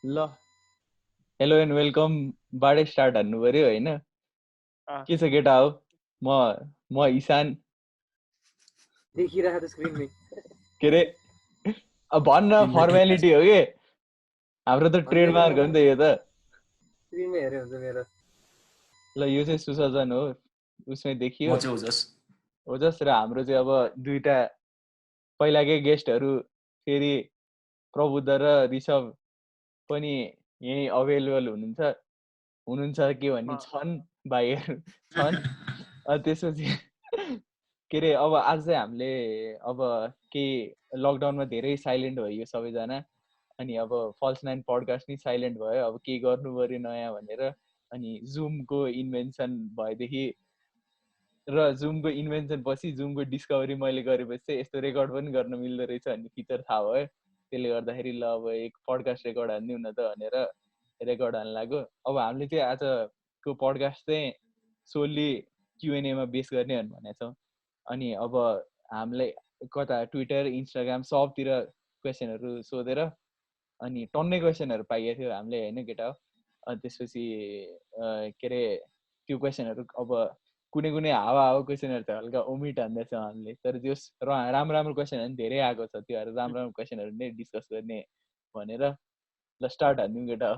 ल hello and welcome बाडे start हान्नु पर्यो होइन के छ केटा हो म ईशान देखिरहेको स्क्रिनमै के रे अब भन्न फर्मालिटी हो के हाम्रो त ट्रेडमार्क हो नि त यो त स्क्रिनमै हेरे हुन्छ मेरो ल यो चाहिँ सुसजन हो उसमै देखियो ओजस र हाम्रो चाहिँ अब दुईटा पहिलाकै गेस्टहरू फेरि प्रबुद्ध र ऋषभ पनि यही अवेलेबल हुनुहुन्छ के भन्ने छन् भाइहरू छन् त्यसपछि के अरे अब आज चाहिँ हामीले अब केही लकडाउनमा धेरै साइलेन्ट भयो सबैजना अनि अब फल्स नाइन पडकास्ट नि साइलेन्ट भयो अब केही गर्नु पर्यो नयाँ भनेर अनि जुमको इन्भेन्सन भएदेखि र जुमको इन्भेन्सन पछि जुमको डिस्कभरी मैले गरेपछि चाहिँ यस्तो रेकर्ड पनि गर्न मिल्दो रहेछ भन्ने फिचर थाहा भयो त्यसले गर्दाखेरि ल अब एक पडकास्ट रेकर्ड हान्दिउँ न त भनेर रेकर्ड हाल्न लाग्यो अब हामीले चाहिँ आजको पडकास्ट चाहिँ सोली क्युएनएमा बेस गर्ने भनेको छौँ अनि अब हामीलाई कता ट्विटर इन्स्टाग्राम सबतिर क्वेसनहरू सोधेर अनि टन्नै क्वेसनहरू पाइएको थियो हामीले होइन केटा हो अनि त्यसपछि के अरे त्यो क्वेसनहरू अब कुनै कुनै हावा क्वेसनहरू त हल्का ओमिट हान्दैछौँ हामीले तर त्यो राम्रो राम्रो क्वेसनहरू पनि धेरै आएको छ त्योहरू राम्रो राम्रो क्वेसनहरू नै डिस्कस गर्ने भनेर ल स्टार्ट हान्दिउँ केटा हो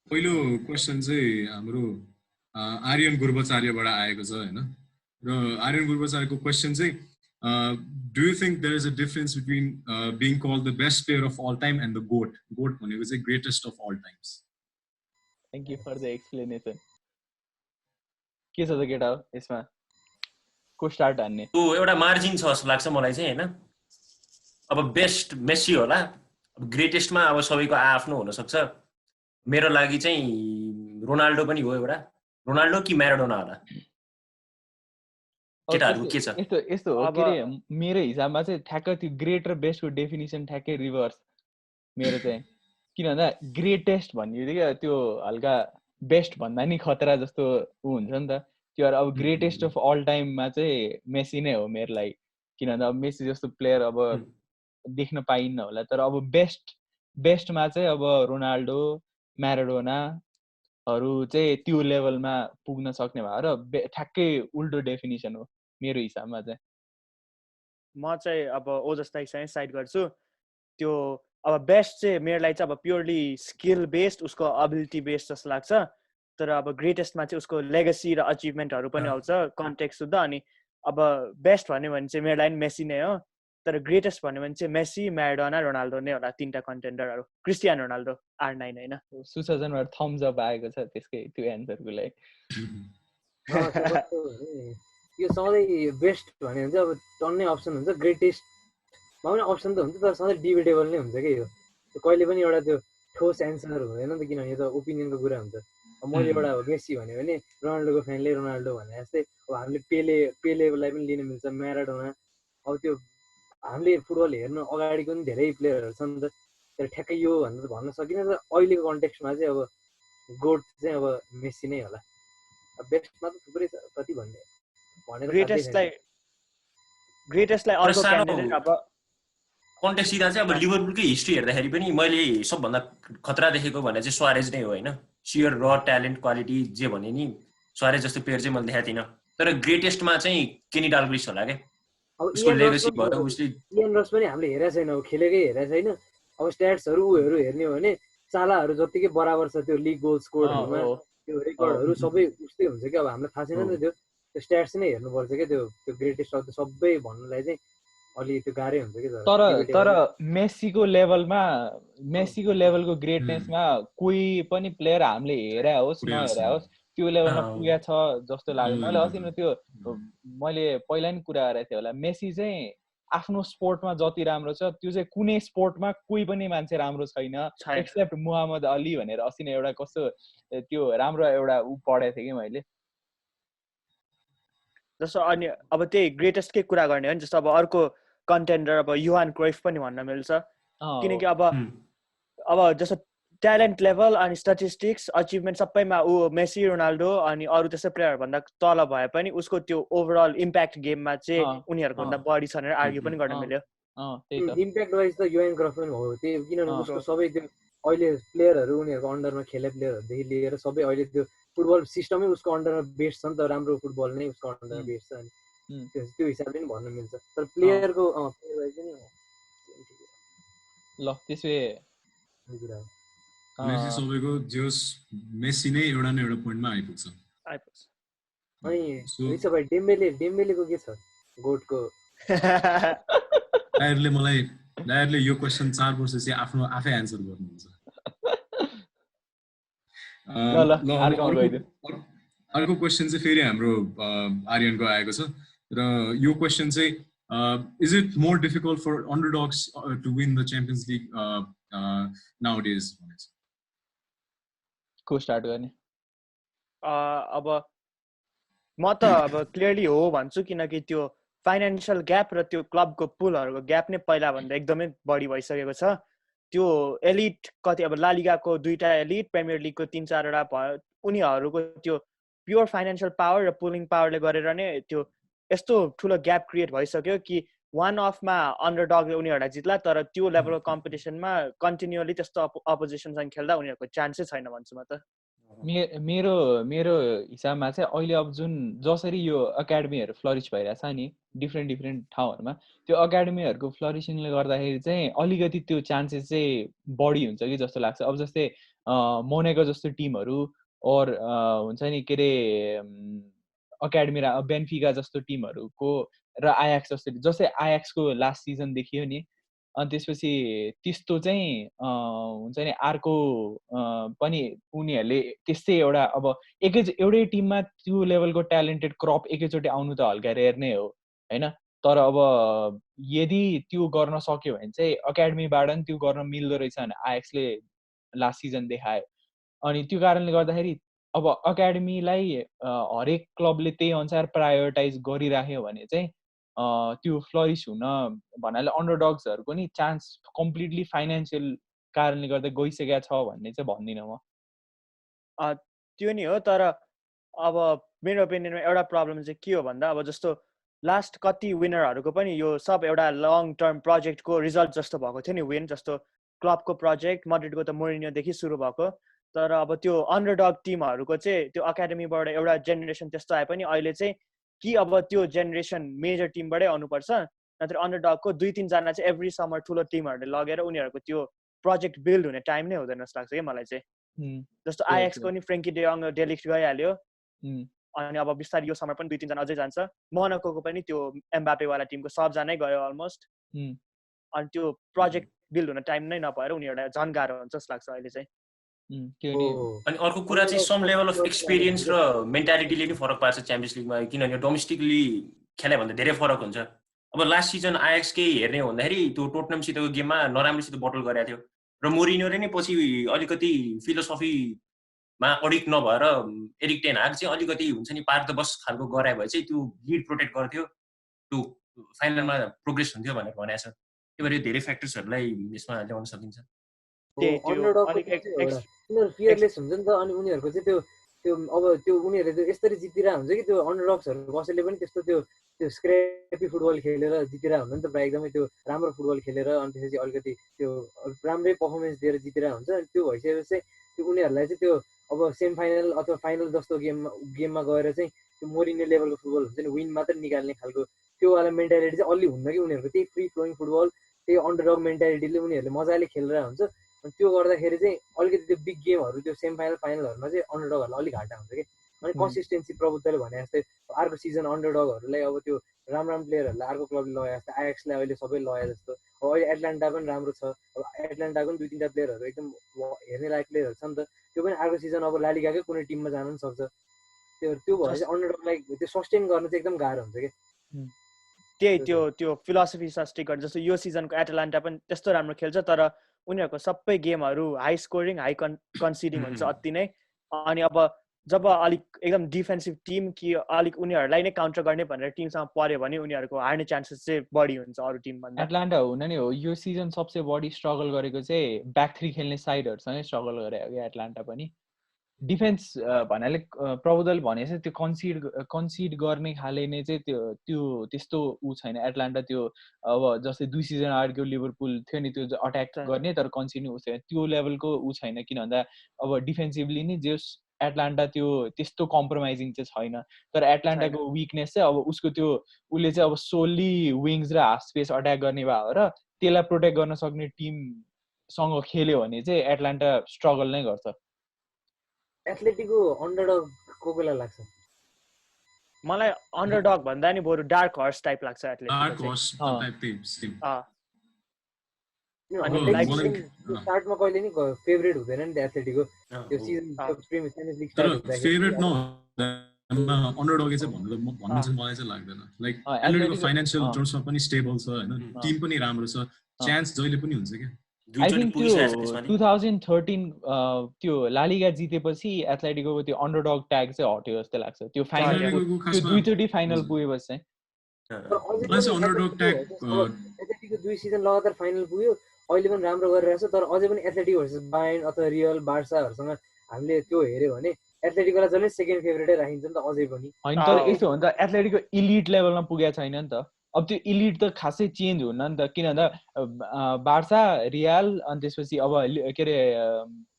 पहिलो क्वेसन चाहिँ हाम्रो आर्यन गुर्बाचार्यबाट आएको छ होइन र आर्यन गुर्बाचार्यको क्वेसन चाहिँ do you think there is a difference between being called the best player of all time and the GOAT भनेको चाहिँ greatest of all times thank you for the explanation के छ त केटा हो यसमा को स्टार्ट हान्ने त्यो एउटा मार्जिन छ जस्तो लाग्छ मलाई चाहिँ होइन अब बेस्ट मेसी होला ग्रेटेस्टमा अब सबैको आफ्नो हुनसक्छ मेरो लागि चाहिँ रोनाल्डो पनि हो एउटा रोनाल्डो कि म्याराडोना होला केटाहरुको के छ यस्तो हो के रे मेरो हिसाबमा चाहिँ ठ्याक्क त्यो ग्रेट र बेस्टको डेफिनिसन ठ्याक्कै रिभर्स मेरो चाहिँ किन भन्दा ग्रेटेस्ट भन्ने त्यो हल्का बेस्ट भन्दा नि खतरा जस्तो ऊ हुन्छ नि त त्यो अब ग्रेटेस्ट अफ अल टाइममा चाहिँ मेसी नै हो मेरो लागि किन भन्दा अब मेसी जस्तो प्लेयर अब देख्न पाइन्न होला तर अब बेस्टमा चाहिँ अब रोनाल्डो म्याराडोनाहरू चाहिँ त्यो लेभलमा पुग्न सक्ने भएर ठ्याक्कै उल्टो डेफिनिसन हो मेरो हिसाबमा चाहिँ म चाहिँ अब ओजसलाई साइड गर्छु त्यो अब बेस्ट चाहिँ मेरो लागि चाहिँ अब प्योरली स्किल बेस्ड उसको एबिलिटी बेस्ड जस्तो लाग्छ तर अब ग्रेटेस्टमा चाहिँ उसको लेगेसी र अचिभमेन्टहरू पनि आउँछ कन्टेक्स्ट सुद्धा अनि अब बेस्ट भन्यो भने चाहिँ मेरो लागि मेसी नै हो तर ग्रेटेस्ट भन्यो भने चाहिँ मेसी म्याराडोना रोनाल्डो नै होला तीनटा कन्टेन्डरहरू क्रिस्टियानो रोनाल्डो R9 हैन सुसजनबाट थम्स अप आएको छ त्यसकै त्यो एन्सरको लागि यो सधैँ बेस्ट भन्यो भने चाहिँ अब टन्नै अप्सन हुन्छ ग्रेटेस्टमा पनि अप्सन त हुन्छ तर सधैँ डिबेटेबल नै हुन्छ कि यो कहिले पनि एउटा त्यो ठोस एन्सर हुँदैन नि त किनभने यो त ओपिनियनको कुरा हुन्छ मैले एउटा मेसी भन्यो भने रोनाल्डोको फ्यानले रोनाल्डो भने जस्तै अब हामीले पेलेलाई पनि लिन मिल्छ म्याराडोना अब त्यो हामीले फुटबल हेर्नु अगाडिको पनि धेरै प्लेयरहरू छ नि त तर ठ्याक्कै यो भनेर त भन्न सकिनँ तर अहिलेको कन्टेक्स्टमा चाहिँ अब गोट चाहिँ अब मेसी नै होला बेस्टमा त थुप्रै छ कति भन्ने ग्रेटेस्टलाई अर्को क्यान्डिडेट अब कन्टेक्स्ट दिँदा चाहिँ अब लिभरपुलकै हिस्ट्री हेर्दाखेरि पनि मैले सबभन्दा खतरा देखेको भने चाहिँ सुआरेज नै हो हैन सियर र ट्यालेन्ट क्वालिटी जे भने नि सुआरेज जस्तो प्लेयर चाहिँ मैले देखाएको थिइनँ तर ग्रेटेस्टमा चाहिँ केनी डाल्ग्लिस होला के उसको लेगेसी भयो उसले इयन रस पनि हामीले हेरेको छैन अब खेलेकै हेरेको छैन अब स्ट्याट्सहरू उयोहरू हेर्ने हो भने चालाहरू जतिकै बराबर छ त्यो लिग गोल स्कोरहरूमा त्यो रेकर्डहरू सबै उस्तै हुन्छ कि अब हामीलाई थाहा छैन नि त्यो स्ट्याट्स नै हेर्नुपर्छ क्या त्यो ग्रेटेस्ट अफ सबै भन्नुलाई चाहिँ अलि त्यो गाह्रै हुन्छ कि तर मेसीको लेभलको ग्रेटनेसमा कोही पनि प्लेयर हामीले हेरे होस् नहेरे होस् त्यो लेभलमा पुगेको छ जस्तो लाग्यो मैले अस्ति त्यो मैले पहिला नि कुरा गरेको थिएँ होला मेसी चाहिँ आफ्नो स्पोर्टमा जति राम्रो छ त्यो चाहिँ कुनै स्पोर्टमा कोही पनि मान्छे राम्रो छैन एक्सेप्ट मुहम्मद अली भनेर अस्ति नै एउटा कस्तो त्यो राम्रो एउटा ऊ पढेको थिएँ कि मैले जस्तो अनि अब त्यही ग्रेटेस्टकै कुरा गर्ने हो नि जस्तो अब अर्को कन्टेन्डर अब युहान क्राइफ पनि भन्न मिल्छ किनकि अब जस्तो ट्यालेन्ट लेभल अनि स्ट्याटिस्टिक्स अचिभमेन्ट सबैमा ऊ मेसी रोनाल्डो अनि अरू त्यस्तै प्लेयरहरू भन्दा तल भए पनि उसको त्यो ओभरअल इम्प्याक्ट गेममा चाहिँ उनीहरूको भन्दा बढी छ भनेर आर्ग्यु पनि गर्न मिल्यो त्यही त इम्प्याक्ट वाइज त योहान क्रफ पनि हो त्यही किनभने उसको सबै त्यो अहिले प्लेयरहरू उनीहरूको अन्डरमा खेल्ने प्लेयरहरूदेखि लिएर सबै अहिले त्यो फुटबल सिस्टमै उसको अन्डरमा बेस्ड छ नि त राम्रो फुटबल नै उसको अन्डरमा बेस्ड छ अनि त्यो हिसाबले पनि भन्न मिल्छ तर प्लेयरको प्लेयर वाइज पनि ल त्यसै मेसी सबैको जोस मेसी नै एउटा न एउटा पोइन्टमा आइपुग्छ अनि रिसो भाइ डेम्बेलेको के छ गोटको दायरले यो क्वेसन 4 वर्षपछि आफै एन्सर गर्नुहुन्छ अर्को क्वेसन चाहिँ फेरि हाम्रो आर्यनको आएको छ र यो क्वेसन चाहिँ is it more difficult for underdogs to win the Champions League nowadays? को स्टार्ट गर्ने अब म त अब क्लियरली हो भन्छु किनकि त्यो फाइनेन्शियल ग्याप र त्यो क्लबको पुलहरूको ग्याप नै पहिला भन्दा एकदमै बढी भइसकेको छ त्यो एलिट कति अब ला लिगाको 2टा एलिट प्रिमियर लिगको 3-4वटा भयो उनीहरूको त्यो प्योर फाइनेन्शियल पावर र पुलिङ पावरले गरेर नै त्यो यस्तो ठुलो ग्याप क्रिएट भइसक्यो कि वान अफमा अन्डरडगले उनीहरूलाई जित्ला तर त्यो लेभलको कम्पिटिसनमा कन्टिन्युअली त्यस्तो अपोजिसनसँग खेल्दा उनीहरूको चान्सै छैन भन्छु म त मेरो हिसाबमा चाहिँ अहिले अब जुन जसरी यो एकाडेमीहरू फ्लरिस भइरहेछ नि डिफ्रेन्ट ठाउँहरूमा त्यो एकाडेमीहरूको फ्लरिसिङले गर्दाखेरि चाहिँ अलिकति त्यो चान्सेस चाहिँ बढी हुन्छ कि जस्तो लाग्छ अब जस्तै मोनेको जस्तो टिमहरू और हुन्छ नि के अरे एकाडेमी र बेन्फिका जस्तो टिमहरूको र आयाक्स जस्तै आयाक्सको लास्ट सिजन देखियो नि अनि त्यसपछि त्यस्तो चाहिँ हुन्छ नि अर्को पनि उनीहरूले त्यस्तै एउटा अब एउटै टिममा त्यो लेभलको ट्यालेन्टेड क्रप एकैचोटि आउनु त हल्का रेयर नै हो हैन तर अब यदि त्यो गर्न सक्यो भने चाहिँ एकाडेमीबाट नि त्यो गर्न मिल्दो रहेछ भने आयाक्सले लास्ट सिजन देखायो अनि त्यो कारणले गर्दाखेरि अब एकाडेमीलाई हरेक क्लबले त्यही अनुसार प्रायोरिटाइज गरिराख्यो भने चाहिँ त्यो फ्लरिस हुन भन्नाले अन्डरडग्सहरूको नि चान्स कम्प्लिटली फाइनेन्शियल कारणले गर्दा गइसकेको छ भन्ने चाहिँ भन्दिनँ म त्यो नि हो तर अब मेरो ओपिनियनमा एउटा प्रब्लम चाहिँ के हो भन्दा अब जस्तो लास्ट कति विनरहरूको पनि यो सब एउटा लङ टर्म प्रोजेक्टको रिजल्ट जस्तो भएको थियो नि विन जस्तो क्लबको प्रोजेक्ट मड्रिडको त मोरिनियोदेखि सुरु भएको तर अब त्यो अन्डरडग टिमहरूको चाहिँ त्यो एकाडेमीबाट एउटा जेनेरेसन त्यस्तो आए पनि अहिले चाहिँ कि अब त्यो जेनेरेसन मेजर टिमबाटै आउनुपर्छ नत्र अन्डरडगको 2-3 जना चाहिँ एभ्री समर ठुलो टिमहरूले लगेर उनीहरूको त्यो प्रोजेक्ट बिल्ड हुने टाइम नै हुँदैन जस्तो लाग्छ कि मलाई चाहिँ जस्तो आइएक्सको नि फ्रेङ्की डेयङ डेलिक्ट गइहाल्यो अनि अब बिस्तारै यो समर पनि 2-3 जना अझै जान्छ मोनाकोको पनि त्यो एम्बापेवाला टिमको सबजनै गयो अलमोस्ट अनि त्यो प्रोजेक्ट बिल्ड हुन टाइम नै नभएर उनीहरूलाई झन् गाह्रो हुन्छ जस्तो लाग्छ अहिले चाहिँ अनि अर्को कुरा चाहिँ सम लेभल अफ एक्सपिरियन्स र मेन्टालिटीले नि फरक पार्छ च्याम्पियन्स लिगमा किनभने डोमेस्टिकली खेलाइ भन्दा धेरै फरक हुन्छ अब लास्ट सिजन आयाक्सकै हेर्ने हो भन्दाखेरि त्यो टोटनमसितको गेममा नराम्रोसित बटल गरेको थियो र मोरिनियोले नै पछि अलिकति फिलोसफीमा अडिक्ट नभएर एरिक टेन हाग चाहिँ अलिकति हुन्छ नि पार द बस खालको गराए भए चाहिँ त्यो लिड प्रोटेक्ट गर्थ्यो त्यो फाइनलमा प्रोग्रेस हुन्थ्यो भनेर भनेको छ त्यही भएर धेरै फ्याक्टर्सहरूलाई यसमा ल्याउन सकिन्छ उनीहरू फियरलेस हुन्छ नि त अनि उनीहरूको चाहिँ त्यो अब त्यो उनीहरूले त्यो यसरी जितिरहेको हुन्छ कि त्यो अन्डरडग्सहरू कसैले पनि त्यस्तो त्यो स्क्र्यापी फुटबल खेलेर जितिरहेको हुन्छ नि त प्रायः एकदमै त्यो राम्रो फुटबल खेलेर अनि त्यसपछि अलिकति त्यो राम्रै पर्फर्मेन्स दिएर जितिरहेको हुन्छ अनि त्यो भइसकेपछि चाहिँ त्यो उनीहरूलाई चाहिँ त्यो अब सेमी फाइनल अथवा फाइनल जस्तो गेममा गएर चाहिँ त्यो मोरिने लेभलको फुटबल हुन्छ नि विन मात्रै निकाल्ने खालको त्योवाला मेन्टालिटी चाहिँ अलि हुन्न कि उनीहरूको त्यही फ्री फ्लोइङ फुटबल त्यही अन्डरडग मेन्टालिटीले उनीहरूले मजाले खेलेर हुन्छ अनि त्यो गर्दाखेरि चाहिँ अलिकति त्यो बिग गेमहरू त्यो सेमी फाइनल फाइनलहरूमा चाहिँ अन्डरडगहरूलाई अलिक घाटा हुन्छ कि अनि कन्सिस्टेन्सी प्रभुत्वले भने जस्तै अर्को सिजन अन्डरडगहरूलाई अब त्यो राम्रो प्लेयरहरूलाई अर्को क्लबले लगाए जस्तो आयाक्सलाई अहिले सबै लगाए जस्तो अब अहिले एटलान्टा पनि राम्रो छ अब एटलान्टाको पनि 2-3टा प्लेयरहरू एकदम हेर्ने लायक प्लेयरहरू छ नि त त्यो पनि अर्को सिजन अब ला लिगाकै कुनै टिममा जान पनि सक्छ त्यो भएर चाहिँ अन्डरडगलाई त्यो सस्टेन गर्न चाहिँ एकदम गाह्रो हुन्छ कि त्यही त्यो फिलोसफी सस्टेन गर्न जस्तो यो सिजनको एटलान्टा पनि त्यस्तो राम्रो खेल्छ तर उनीहरूको सबै गेमहरू हाई स्कोरिङ हाई कन्सिडिङ हुन्छ अति नै अनि अब जब अलिक एकदम डिफेन्सिभ टिम कि अलिक उनीहरूलाई नै काउन्टर गर्ने भनेर टिमसँग पर्यो भने उनीहरूको हार्ने चान्सेस चाहिँ बढी हुन्छ अरू टिमभन्दा एटलान्टा हुन नै हो यो सिजन सबसे बढी स्ट्रगल गरेको चाहिँ ब्याक 3 खेल्ने साइडहरूसँगै स्ट्रगल गरेको हो कि एटलान्टा पनि डिफेन्स भन्नाले प्रबुदल भने चाहिँ त्यो कन्सिड गर्ने खाले नै चाहिँ त्यो त्यस्तो ऊ छैन एटलान्टा त्यो अब जस्तै 2 सिजन अगाडिको लिभरपुल थियो नि त्यो अट्याक गर्ने तर कन्सिड नै ऊ छैन त्यो लेभलको ऊ छैन किन भन्दा अब डिफेन्सिभली नै जे एटलान्टा त्यो त्यस्तो कम्प्रोमाइजिङ चाहिँ छैन तर एटलान्टाको विकनेस चाहिँ अब उसको त्यो उसले चाहिँ अब सोली विङ्स र हाफ स्पेस अट्याक गर्ने भयो र त्यसलाई प्रोटेक्ट गर्न सक्ने टिमसँग खेल्यो भने चाहिँ एटलान्टा स्ट्रगल नै गर्छ एथलेटिको अन्डरडग को बेला लाग्छ मलाई अन्डरडग भन्दा नि बरु डार्क हर्स टाइप लाग्छ Atletico dark horse type same अनि स्टार्टमा कहिले नि फेभरेट हुँदैन नि एथलेटिको त्यो season premier champions league start हुँदा फेभरेट न अन्डरडग चाहिँ भन्नु चाहिँ मलाई चाहिँ लाग्दैन लाइक एथलेटिको फाइनान्शियल टर्म्समा पनि स्टेबल छ हैन टिम पनि राम्रो छ चान्स जहिले पनि हुन्छ के I think 2013 त्यो लालिगा जितेपछि एथलेटिकोको त्यो अन्डरडग ट्याग चाहिँ हट्यो जस्तो लाग्छ त्यो फाइनल त्यो दुईचोटी फाइनल पुगेपछि चाहिँ अन्डरडग ट्याग एथलेटिको 2 सिजन लगातार फाइनल पुग्यो अहिले पनि राम्रो गरिरहेछ तर अझै पनि एथलेटिको भर्सेस बायर्न अथवा रियल बार्साहरुसँग हामीले त्यो हेर्यो भने एथलेटिकोलाई जहिले सेकेन्ड फेभरेटै राखिन्छ नि त अझै पनि हैन तर यस्तो हो नि त एथलेटिको इलिट लेभलमा पुगेको छैन नि त अब त्यो इलिट त खासै चेन्ज हुन्न नि त किन भन्दा बार्सा रियल अनि त्यसपछि अब के अरे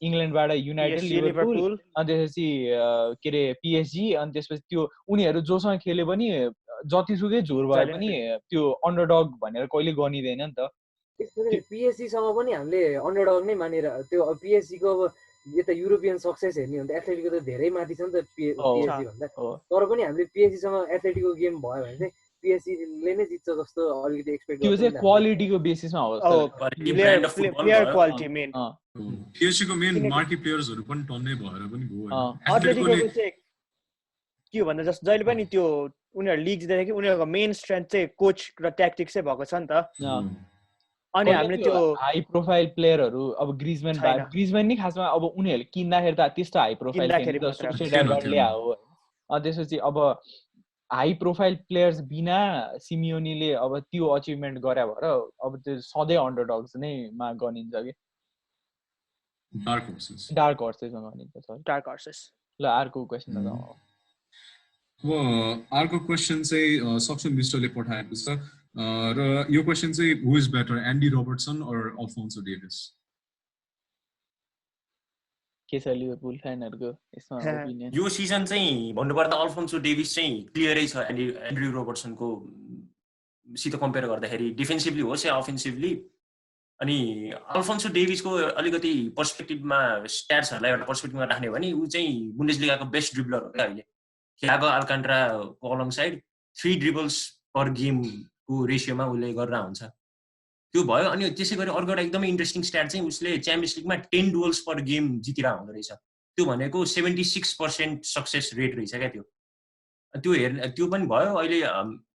इङ्ल्यान्डबाट युनाइटेड लिभरपुल अनि त्यसपछि के अरे पिएसजी अनि त्यसपछि त्यो उनीहरू जोसँग खेल्यो पनि जतिसुकै झोर भए पनि त्यो अन्डरडग भनेर कहिले गनिदैन नि त पिएसजी सँग पनि हामीले अन्डरडग नै मानेर त्यो पिएसजी को अब यता युरोपियन सक्सेस हेर्ने हो भने एथलेटिको त धेरै माथि छ नि त पिएसजी भन्दा तर पनि हामीले पिएसजी सँग एथलेटिको गेम भयो भने चाहिँ पिएसजीले नै जित्छ जस्तो अलिकति एक्सपेक्ट त्यो चाहिँ क्वालिटीको बेसिसमा हो प्लेयर क्वालिटी मेन पिएसजीको मेन मार्की प्लेयर्सहरु पनि टन्नै भएर पनि भयो एथलेटिकोको चाहिँ के भन्दा जस्ट जहिले पनि त्यो उनीहरु लिग जित्दाखेरि उनीहरुको मेन स्ट्रेन्थ चाहिँ कोच र ट्याक्टिक्स चाहिँ भएको छ नि त अनि हामीले त्यो हाई प्रोफाइल प्लेयरहरु अब ग्रिजमैन नि खासमा अब उनीहरुले किन्दाखेरि त त्यस्तो हाई प्रोफाइल हो त्यसपछि अब हाई प्रोफाइल प्लेयर्स बिना सिमियोनीले अब त्यो अचिभमेन्ट गरे भएर अब त्यो सधैँ अन्डरडग्स नै मा गनिन्छ के डार्क हर्सेस गनिन्छ सरी डार्क हर्सेस ल अर्को क्वेशन अर्को क्वेशन चाहिँ सक्सन मिस्टरले पठाएको छ र यो क्वेशन चाहिँ who is better Andy Robertson or Alphonso Davies के छ लिभरपुल फ्यानहरुको यसमा ओपिनियन यो सिजन चाहिँ भन्नुपर्दा अल्फोन्सो डेभिस चाहिँ क्लियरै छ एन्ड्रु रोबर्टसनको सित कम्पेयर गर्दाखेरि डिफेन्सिभली होस् या अफेन्सिभली अनि अल्फोन्सो डेभिसको अलिकति पर्सपेक्टिभमा स्ट्याट्सहरुलाई एउटा पर्सपेक्टिभमा राख्ने भने उ चाहिँ बुन्डेसलिगाको बेस्ट ड्रिबलर हो क्या अहिले थियागो अल्कान्ट्राको अलङ साइड 3 ड्रिबल्स पर गेमको रेसियोमा उसले गरेर हुन्छ त्यो भयो अनि त्यसै गरी अर्को एउटा एकदमै इन्ट्रेस्टिङ स्ट्याट चाहिँ उसले च्याम्पियन्स लिगमा 10 डुअल्स पर गेम जितिरा हुँदो रहेछ त्यो भनेको 76% सक्सेस रेट रहेछ क्या त्यो पनि भयो अहिले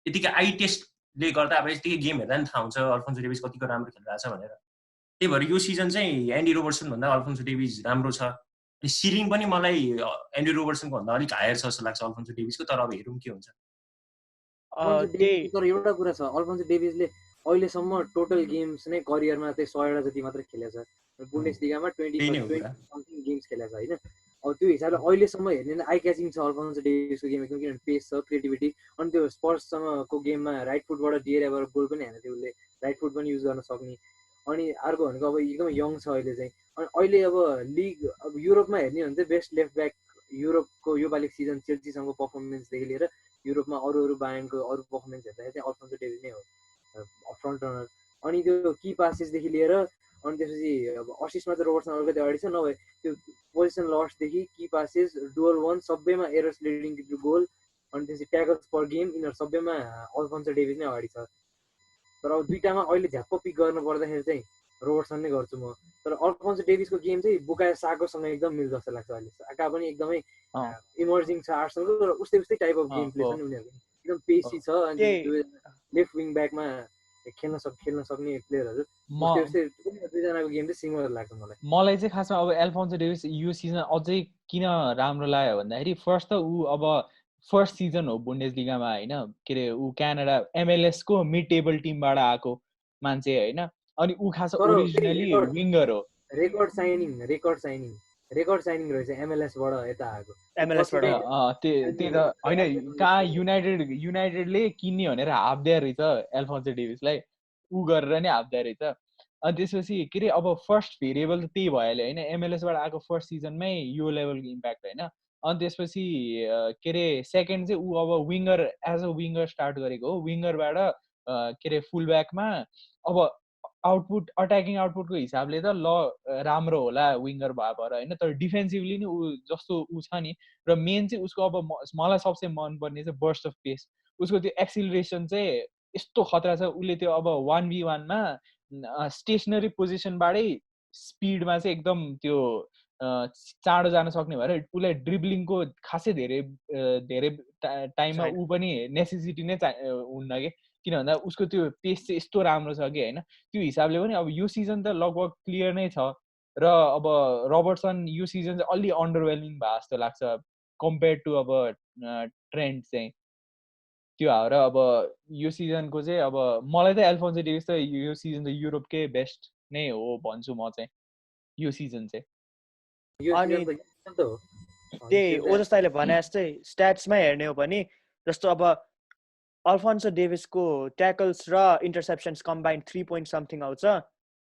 यतिकै आई टेस्टले गर्दा अब यतिकै गेम हेर्दा नि थाहा हुन्छ अल्फोन्सो डेभिस कतिको राम्रो खेलिरहेछ भनेर त्यही भएर यो सिजन चाहिँ एन्डी रोबर्टसन भन्दा अल्फोन्सो डेभिस राम्रो छ अनि सिलिङ पनि मलाई एन्डी रोबर्टसनको भन्दा अलिक हायर छ जस्तो लाग्छ अल्फोन्सो डेभिसको तर अब हेरौँ के हुन्छ तर एउटा कुरा छ अल्फोन्सो डेभिसले अहिलेसम्म टोटल गेम्स नै करियरमा चाहिँ 100 जति मात्र खेलेको छ बुन्डेसलिगामा 20 समथिङ गेम्स खेलेको छ हैन अब त्यो हिसाबले अहिलेसम्म हेर्ने आई क्याचिङ छ अल्फोन्सो डेभिसको गेम एकदम किनभने पेस छ क्रिएटिभिटी अनि त्यो स्पर्ससँगको गेममा राइट फुटबाट डिएरबाट गोल पनि हानेको थियो उसले राइट फुट पनि युज गर्न सक्ने अनि अर्को भनेको अब एकदम यङ छ अहिले चाहिँ अनि अहिले अब लिग अब युरोपमा हेर्ने हो भने चाहिँ बेस्ट लेफ्ट ब्याक युरोपको योपालिको सिजन चेल्सीसँगको पर्फर्मेन्सदेखि लिएर युरोपमा अरू बायर्नको अरू पर्फर्मेन्स हेर्दाखेरि चाहिँ अल्फोन्सो डेभिस नै हो फ्रन्ट रनर अनि त्यो की पासेसदेखि लिएर अनि त्यसपछि अब असिस्टमा चाहिँ रोबर्टसन अलिकति अगाडि छ नभए त्यो पोजिसन लसदेखि की पासेस डुअल वन सबैमा एरर्स लिडिङ टु गोल अनि त्यसपछि ट्याकल्स पर गेम यिनीहरू सबैमा अल्फोन्सो डेभिस नै अगाडि छ तर अब दुईटामा अहिले झ्याप्प पिक गर्नु पर्दाखेरि चाहिँ रोबर्टसन नै गर्छु म तर अल्फोन्सो डेभिसको गेम चाहिँ बुकायो साकोसँग एकदम मिल्छ जस्तो लाग्छ अहिले साका पनि एकदमै इमर्जिङ छ आर्सेनलको र उस्तै टाइप अफ गेम प्ले छ नि उनीहरूको एकदम पेसी छ अनि लेफ्ट विङ ब्याकमा खेल्न सक्ने प्लेयरहरू दुईजनाको गेम चाहिँ सिमिलर लाग्छ मलाई चाहिँ खासमा अब एल्फोन्सो डेभिस यो सिजन अझै किन राम्रो लाग्यो भन्दाखेरि फर्स्ट त ऊ अब फर्स्ट सिजन हो बुन्डेसलिगामा होइन के अरे ऊ क्यानाडा MLS को मिड टेबल टिमबाट आएको मान्छे होइन अनि ऊ खास ओरिजिनली विङ्गर हो रेकर्ड साइनिङ रेकर्ड साइनिङ रहेछ MLS बाट यता आएको MLS बाट त्यही त होइन कहाँ युनाइटेडले किन्ने भनेर हाफ दिएर रहेछ एल्फोन्सो डेभिसलाई ऊ गरेर नै हाफ दिएर रहेछ अनि त्यसपछि के अरे अब फर्स्ट भेरिएबल त त्यही भइहाल्यो होइन MLS बाट आएको फर्स्ट सिजनमै यो लेभलको इम्प्याक्ट होइन अनि त्यसपछि के अरे सेकेन्ड चाहिँ ऊ अब winger as a winger start गरेको हो विङ्गरबाट के अरे फुल ब्याकमा अब आउटपुट अट्याकिङ आउटपुटको हिसाबले त ल राम्रो होला विङ्गर भए भएर होइन तर डिफेन्सिभली नि ऊ जस्तो ऊ छ नि र मेन चाहिँ उसको अब मलाई सबसे मनपर्ने चाहिँ बर्स्ट अफ पेस उसको त्यो एक्सिलरेसन चाहिँ यस्तो खतरा छ उसले त्यो अब 1v1मा स्टेसनरी पोजिसनबाटै स्पिडमा चाहिँ एकदम त्यो चाँडो जान सक्ने भएर उसलाई ड्रिब्लिङको खासै धेरै टाइममा ऊ पनि नेसेसिटी नै हुन्न कि किन भन्दा उसको त्यो पेस चाहिँ यस्तो राम्रो छ कि होइन त्यो हिसाबले पनि अब यो सिजन त लगभग क्लियर नै छ र अब रबर्टसन यो सिजन चाहिँ अलि अन्डरवेल्मिङ भए जस्तो लाग्छ कम्पेयर टु अब ट्रेन्ड चाहिँ त्यो भएर अब यो सिजनको चाहिँ अब मलाई त एल्फोन्सो डेभिस त यो सिजन त युरोपकै बेस्ट नै हो भन्छु म चाहिँ यो सिजन चाहिँ अनि त्यही ओजस्ताले भने जस्तै स्ट्याट्समै हेर्ने हो भने जस्तो अब अल्फोन्सो डेभिसको ट्याकल्स र इन्टरसेप्सन्स कम्बाइन्ड 3 पोइन्ट समथिङ आउँछ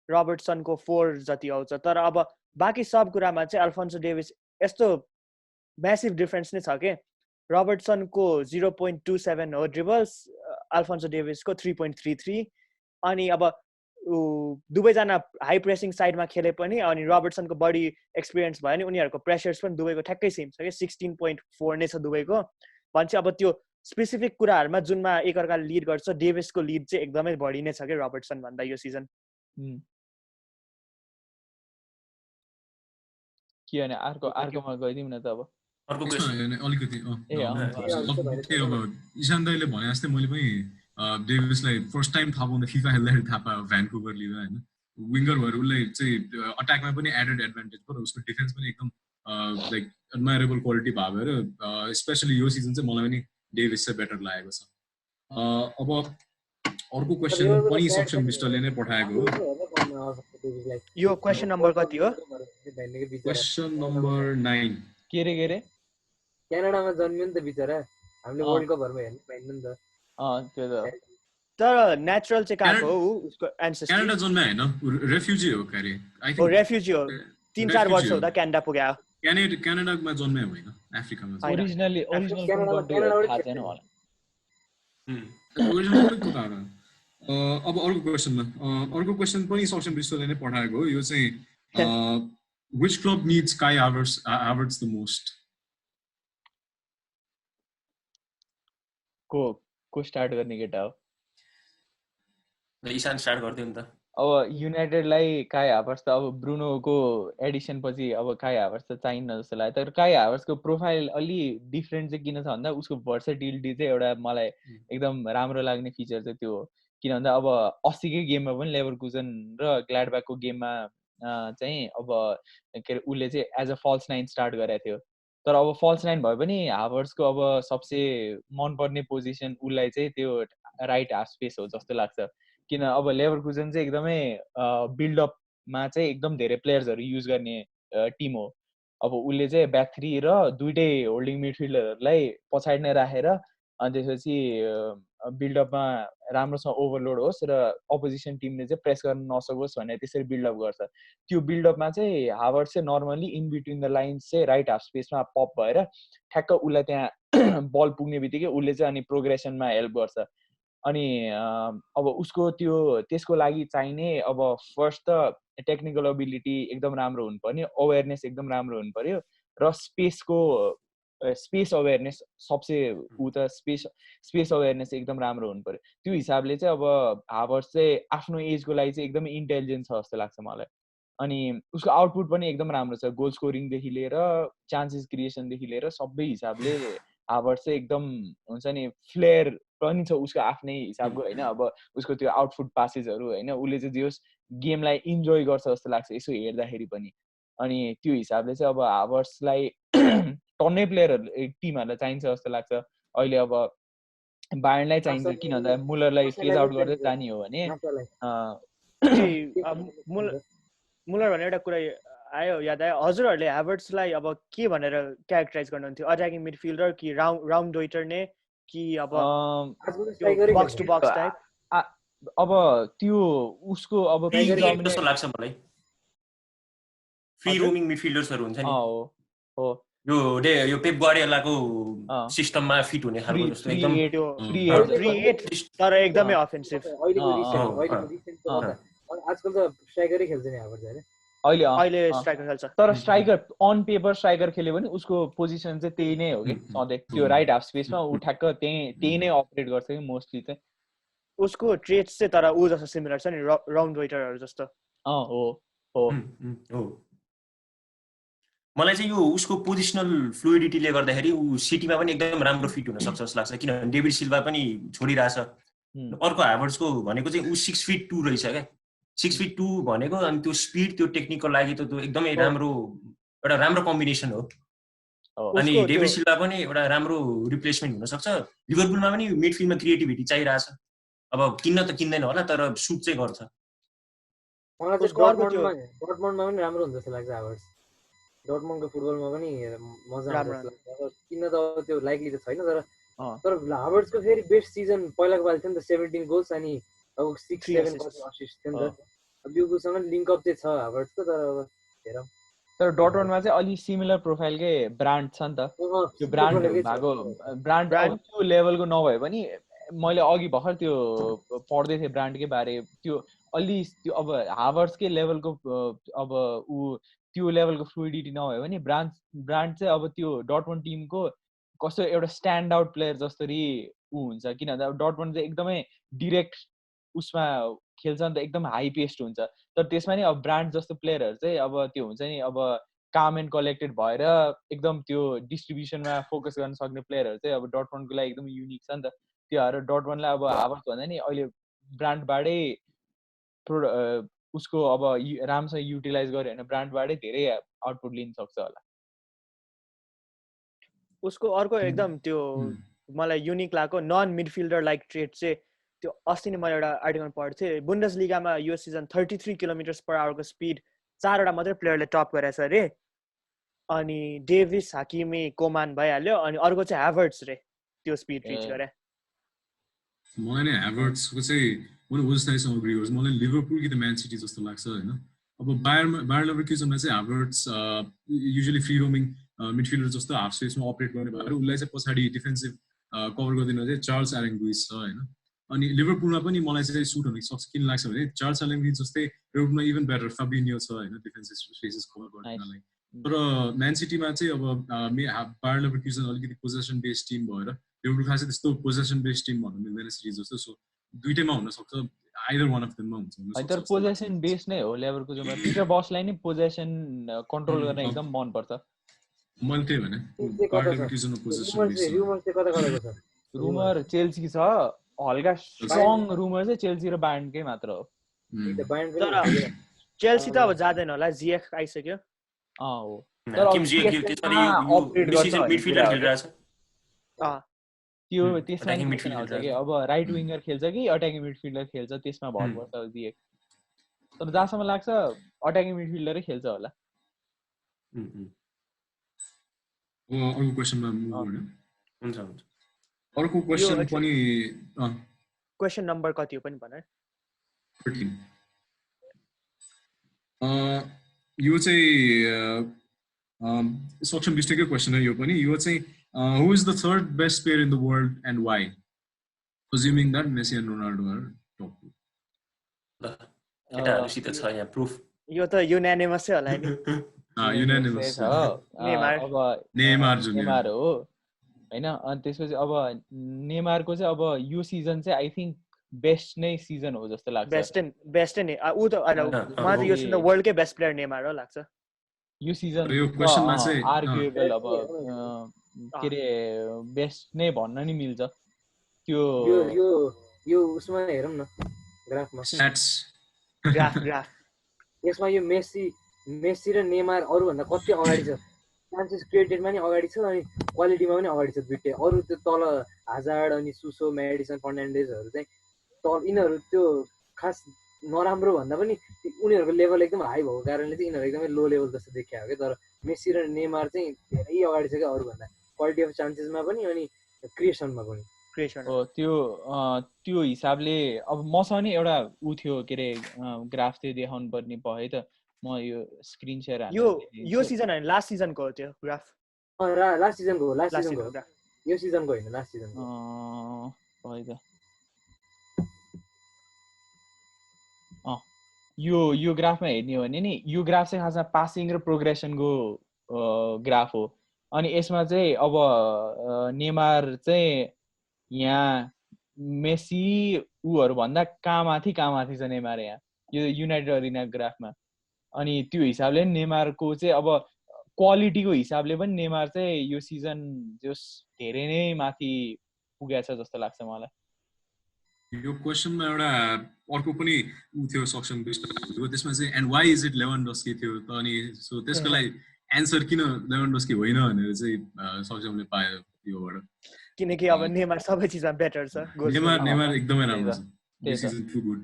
रबर्टसनको 4 जति आउँछ तर अब बाँकी सब कुरामा चाहिँ अल्फोन्सो डेभिस यस्तो म्यासिभ डिफरेन्स नै छ कि रबर्टसनको 0.27 हो ड्रिबल्स अल्फोन्सो डेभिसको 3.33 अनि अब दुवैजना हाई प्रेसिङ साइडमा खेले पनि अनि रबर्टसनको बडी एक्सपिरियन्स भयो नि उनीहरूको प्रेसर्स पनि दुवैको ठ्याक्कै सेम छ कि 16.4 नै छ दुवैको भन्छ अब त्यो स्पेसिफिक कुराहरूमा जुनमा एकअर्काले लिड गर्छ डेभिसको लिड चाहिँ एकदमै बढी नै छ कि रबर्टसन भन्दा यो सिजन के भने अर्कोमा गइदिउँ न त अब अलिकति अब इशान दाइले भने जस्तै मैले पनि डेभिसलाई फर्स्ट टाइम थाहा पाउँदा फिफा खेल्दाखेरि थाहा पायो भ्यान्कुभर लिएर होइन विङ्गर भएर उसलाई चाहिँ अट्याकमा पनि एडेड एडभान्टेज भयो उसको डिफेन्स पनि एकदम लाइक एडमायरेबल क्वालिटी भएको भएर स्पेसली यो सिजन चाहिँ मलाई पनि डेभिस चाहिँ बेटर लागेको छ अब अर्को क्वेसन पनि सक्षम विष्टले नै पठाएको हो यो क्वेसन नम्बर कति हो क्वेसन नम्बर 9 के रे क्यानाडामा जन्मियो नि त बिचरा हामीले वर्ल्ड कपहरुमा हेर्नु पाइन्न नि त त्यो त तर नेचुरल चाहिँ कहाँको हो उसको एन्सेस्ट्री क्यानाडा जन्मे हैन रेफ्युजी हो क्यारे आई थिंक रेफ्युजी हो 3-4 वर्ष हुँदा क्यानाडा पुग्यो क्यानाडामा जन्मे होइन अफ्रिकामा ओरिजिनल थाहा छैन होला अब अर्को क्वेसन पनि सक्षम विश्वले नै पठाएको हो यो चाहिँ which club needs Kai Havertz the most? को स्टार्ट गर्ने केटा हो ईशान स्टार्ट गर्दियो नि त अब युनाइटेडलाई काई हाभर्ट्ज त अब ब्रुनोको एडिसन पछि अब काई हाभर्ट्ज त चाहिन्न जस्तो लाग्यो तर काई हाभर्ट्जको प्रोफाइल अलि डिफ्रेन्ट चाहिँ किन छ भन्दा उसको भर्सेटिलिटी चाहिँ एउटा मलाई एकदम राम्रो लाग्ने फिचर चाहिँ त्यो हो किन भन्दा अब 80कै गेममा पनि लेभरकुजन र ग्ल्याडब्याकको गेममा चाहिँ अब के अरे उसले चाहिँ as a false nine start गरेको थियो तर अब फल्स नाइन भए पनि हाभर्ट्जको अब सबसे मनपर्ने पोजिसन उसलाई चाहिँ त्यो राइट हाफ स्पेस हो जस्तो लाग्छ किन अब लेभरकुजन चाहिँ एकदमै बिल्डअपमा चाहिँ एकदम धेरै प्लेयर्सहरू युज गर्ने टिम हो अब उसले चाहिँ ब्याक 3 र दुइटै होल्डिङ मिडफिल्डरहरूलाई पछाडि नै राखेर अनि त्यसपछि बिल्डअपमा राम्रोसँग ओभरलोड होस् र अपोजिसन टिमले चाहिँ प्रेस गर्न नसकोस् भनेर त्यसरी बिल्डअप गर्छ त्यो बिल्डअपमा चाहिँ हाभर्ट्ज चाहिँ normally in between the lines चाहिँ राइट हाफ स्पेसमा पप भएर ठ्याक्क उसलाई त्यहाँ बल पुग्ने बित्तिकै उसले चाहिँ अनि प्रोग्रेसनमा हेल्प गर्छ अनि अब उसको त्यो त्यसको लागि चाहिने अब फर्स्ट त टेक्निकल एबिलिटी एकदम राम्रो हुनुपर्ने अवेरनेस एकदम राम्रो हुनु पर्यो र स्पेस अवेरनेस सबसे ऊ त स्पेस अवेरनेस एकदम राम्रो हुनु पर्यो त्यो हिसाबले चाहिँ अब हाभर्ट्ज चाहिँ आफ्नो एजको लागि चाहिँ एकदमै इन्टेलिजेन्ट छ जस्तो लाग्छ मलाई अनि उसको आउटपुट पनि एकदम राम्रो छ गोल स्कोरिङदेखि लिएर चान्सेस क्रिएसनदेखि लिएर सबै हिसाबले हाभर्ट्ज चाहिँ एकदम हुन्छ नि फ्लेयर पनि छ उसको आफ्नै हिसाबको होइन अब उसको त्यो आउटफुट पासेसहरू होइन उसले चाहिँ जे होस् गेमलाई इन्जोय गर्छ जस्तो लाग्छ यसो हेर्दाखेरि पनि अनि त्यो हिसाबले चाहिँ अब हाभर्ट्जलाई टन्नै प्लेयरहरू टिमहरूलाई चाहिन्छ जस्तो लाग्छ अहिले अब बायर्नलाई चाहिन्छ किन भन्दा मुलरलाई फेज आउट गर्दै जाने हो भने मुलर भने एउटा कुरा आयो याद आयो हजुरहरूले ह्याभर्ट्सलाई अब के भनेर क्यारेक्टराइज गर्नुहुन्थ्यो अट्याकिङ मिडफिल्डर कि राउन्ड डोइटर कि अब बक्स टु बक्स टाइप अब त्यो उसको अब जस्तो लाग्छ मलाई फ्री रोमिङ मिडफिल्डर्सहरु हुन्छ नि हो यो पेप गार्डियोलाको सिस्टममा फिट हुने खालको जस्तो एकदम फ्री एट तर एकदमै अफेन्सिभ आजकल त स्ट्राइकरै खेल्छ नि ह्याभर्ट्स हैन अहिले स्ट्राइकर खेल्छ तर स्ट्राइकर अन पेपर स्ट्राइकर खेल्यो भने उसको पोजिसन चाहिँ त्यही नै हो कि सधैँ त्यो राइट हाफ स्पेसमा उ ठ्याक्क त्यही नै अपरेट गर्छ कि मोस्टली चाहिँ उसको ट्रेट्स चाहिँ तर उ जस्तो सिमिलर छ नि राउन्ड वेटरहरु जस्तो हो मलाई चाहिँ यो उसको पोजिसनल फ्लुइडिटीले गर्दाखेरि उ सिटीमा पनि एकदम राम्रो फिट हुन सक्छ जस्तो लाग्छ किनभने डेभिड सिल्भा पनि छोडिरहेछ अर्को ह्याभर्ट्सको भनेको चाहिँ उ 6'2" रहेछ क्या 6'2" भनेको अनि त्यो स्पिड त्यो टेक्निकको लागि त त्यो एकदमै एउटा राम्रो कम्बिनेसन हो अनि डेभिड सिल्भा पनि एउटा राम्रो रिप्लेसमेन्ट हुन सक्छ लिभरपुलमा पनि मिडफिल्डमा क्रिएटिभिटी चाहिरहेछ अब किन्न त किन्दैन होला तर सुट चाहिँ गर्छ मलाई चाहिँ डर्टमन्डमा पनि राम्रो हुन्छ जस्तो लाग्छ ह्याभर्ट्स डर्टमन्डको फुटबलमा पनि मजा आउँछ किन्न त त्यो लाइकली त छैन तर ह्याभर्ट्सको फेरि बेस्ट सिजन पहिलाको पालि थियो नि त 17 गोल्स अनि अब 6-7 असिस्ट थियो नि त अब योसँग लिङ्क अप चाहिँ छ ह्याभर्ट्सको तर अब हेरौँ तर डर्टमन्डमा चाहिँ अलि सिमिलर प्रोफाइलकै ब्रान्ड छ नि त त्यो ब्रान्ड भएको ब्रान्ड त्यो लेभलको नभए पनि मैले अघि भर्खर त्यो पढ्दै थिएँ ब्रान्डकै बारे त्यो अलि त्यो अब ह्याभर्ट्सकै लेभलको अब ऊ त्यो लेभलको फ्लुइडिटी नभयो भने ब्रान्ड चाहिँ अब त्यो डर्टमन्ड टिमको कस्तो एउटा स्ट्यान्ड आउट प्लेयर जसरी ऊ हुन्छ किनभने अब डर्टमन्ड चाहिँ एकदमै डिरेक्ट उसमा खेल्छ नि त एकदम हाई पेस्ड हुन्छ तर त्यसमा नि अब ब्रान्ड जस्तो प्लेयरहरू चाहिँ अब त्यो हुन्छ नि अब काम एन्ड कलेक्टेड भएर एकदम त्यो डिस्ट्रिब्युसनमा फोकस गर्न सक्ने प्लेयरहरू चाहिँ अब डर्टमन्डको लागि एकदम युनिक छ नि त त्यो भएर डर्टमन्डलाई अब ह्याभर्ट्स भन्दा नि अहिले ब्रान्डबाटै उसको अब राम्रोसँग युटिलाइज गर्यो भने ब्रान्डबाटै धेरै आउटपुट लिन सक्छ होला उसको अर्को एकदम त्यो मलाई युनिक लागेको नन मिडफिल्डर लाइक ट्रेड चाहिँ त्यो अस्ति नै मैले एउटा आर्टिकल पढेको थिएँ बुन्डेसलिगामा यो सिजन 33 km/h को स्पिड 4वटा मात्रै प्लेयरले टप गरेछ अरे अनि डेभिस हाकिमी कोमान भइहाल्यो अनि अर्को चाहिँ ह्याभर्ट्स रे त्यो स्पिड रिच गरे मलाई नै ह्याभर्ट्सको चाहिँ मैले ओजस्ताईसँग एग्री गर्छु मलाई लिभरपुल कि त म्यान सिटी जस्तो लाग्छ हैन अब बायर लेभरकुजनमा चाहिँ ह्याभर्ट्स युजुअली फ्री रोमिङ मिडफिल्डर जस्तो हाफ स्पेसमा अपरेट गर्ने भएर उसलाई चाहिँ पछाडि डिफेन्सिभ कभर गरिदिन चाहिँ चार्ल्स एलेन लुइस छ हैन अनि लिभरपुलमा पनि मलाई चाहिँ सुट हुन सक्छ किन लाग्छ भने चार्ल्स एलेन लुइस जस्तै लिभरपुलमा इभन बेटर फाबिन्यो छ हैन डिफेन्सिभ स्पेसेस कभर गर्नलाई तर म्यान सिटीमा चाहिँ अब बायर लेभरकुजन अलिकति पोजेसन बेस्ड टिम भएर लिभरपुल खासै त्यस्तो पोजेसन बेस्ड टिम भन्नु मिल्दैन सिटी जस्तो सो दुईटैमा हुन सक्छ आइदर वान अफ देममा हुन्छ तर पोजेसन बेस्ड नै हो लिभरकुजनमा पिटर बसलाई नि पोजेसन कन्ट्रोल गर्न एकदम मन पर्छ मैले त्यही भने रुमर चेल्सी छ हल्का स्ट्रङ रुमर चाहिँ चेल्सी र बायर्नकै मात्र हो तर चेल्सी त अब जादैन होला जिएफ आइसक्यो हो तर मिडफिल्डर खेलिरहेछ त्यो त्यसमा कि अब राइट विङ्गर खेल्छ कि अट्याकिङ मिडफिल्डर खेल्छ त्यसमा भर पर्छ जिएफ तर जहाँसम्म लाग्छ अट्याकिङ मिडफिल्डरै खेल्छ होला अर्को क्वेसनमा मुभ गर्ने हुन्छ अर्को क्वेसन पनि क्वेसन नम्बर कति हो पनि भन 13 यो चाहिँ सक्षम बिस्टेकै क्वेसन हो यो पनि यो चाहिँ who is the third best player in the world and why assuming that Messi and Ronaldo are top केटाहरुसित छ यहाँ प्रुफ यो त युनानिमसै होला नि युनानिमस अब नेमार हो हैन अनि त्यसपछि अब नेमारको चाहिँ अब यो सिजन चाहिँ आई थिंक बेस्ट नै सिजन हो जस्तो लाग्छ बेस्ट नै उ त मलाई त यो सिजन वर्ल्डकै बेस्ट प्लेयर नेमार हो लाग्छ यो सिजन यो क्वेशनमा चाहिँ आर्गुएबल अब के रे बेस्ट नै भन्न नि मिल्छ त्यो यो उसमा हेरौँ न ग्राफमा स्ट्याट्स ग्राफ यसमा यो मेसी र नेमार अरु भन्दा कति अगाडि छ चान्सेस क्रिएटेडमा नि अगाडि छ अनि क्वालिटीमा पनि अगाडि छ दुईटै अरु त्यो तल हाजार्ड अनि सुसो मेडिसन फर्नान्डेजहरु चाहिँ तल यिनीहरु त्यो खास नराम्रो भन्दा पनि उनीहरूको लेभल एकदम हाई भएको कारणले चाहिँ यिनीहरू एकदमै लो लेभल जस्तो देखियो क्या। तर मेसी र नेमार चाहिँ धेरै अगाडि छ क्या अरूभन्दा, क्वालिटी अफ चान्सेसमा पनि अनि क्रिएसनमा पनि। त्यो हिसाबले अब मसँग नि एउटा ऊ थियो के अरे ग्राफ चाहिँ देखाउनु पर्ने भयो है त। म यो स्क्रिन सेयर यो सिजन होइन लास्ट सिजनको हो त्यो ग्राफ। लास्ट सिजनको हो, लास्ट सिजनको हो, यो सिजनको होइन, लास्ट सिजनको है त। यो ग्राफमा हेर्ने हो भने नि यो ग्राफ चाहिँ खासमा पासिङ र प्रोग्रेसनको ग्राफ हो। अनि यसमा चाहिँ अब नेमार चाहिँ यहाँ मेसी ऊहरू भन्दा कहाँ माथि छ नेमार यहाँ यो युनाइटेड अरिना ग्राफमा। अनि त्यो हिसाबले नेमारको चाहिँ अब क्वालिटीको हिसाबले पनि नेमार चाहिँ यो सिजन जस धेरै नै माथि पुगेछ जस्तो लाग्छ मलाई। यो क्वेसनमा एउटा अर्को पनि उ थियो सक्षम बिष्टको, त्यसमा चाहिँ एन्ड वाइ इज इट लेभेन्डोस्की थियो त। अनि सो त्यसको लागि एन्सर किन लेभेन्डोस्की होइन भनेर चाहिँ सक्षमले पायो योबाट। किनकि अब नेमार सबै चिजमा बेटर छ। नेमार एकदमै राम्रो छ, दिस इज टु गुड।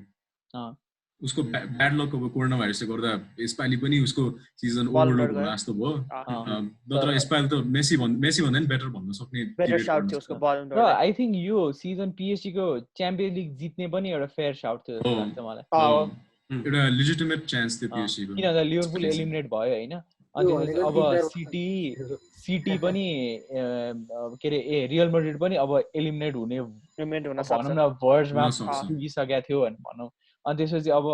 उसको ब्याड लक अब कोरोना भाइरसले गर्दा यसपालि पनि उसको सिजन ओभरलोड हुन जस्तो भयो। तर यसपालि त मेसी भन्दा नि बेटर भन्न सक्ने बेटर शाउट थियो उसको बल। र आई थिंक यो सिजन पीएसजी को च्याम्पियन लिग जित्ने पनि एउटा फेयर शाउट थियो जस्तो लाग्छ मलाई। एउटा लेजिटिमेट चान्स थियो पीएसजी को, किनभने लिभरपुल एलिमिनेट भयो हैन। अनि अब सिटी पनि के अरे रियल मैड्रिड पनि अब एलिमिनेट हुन सक्छ न, भर्जमा पुगिसकेको थियो भनौँ। अनि त्यसपछि अब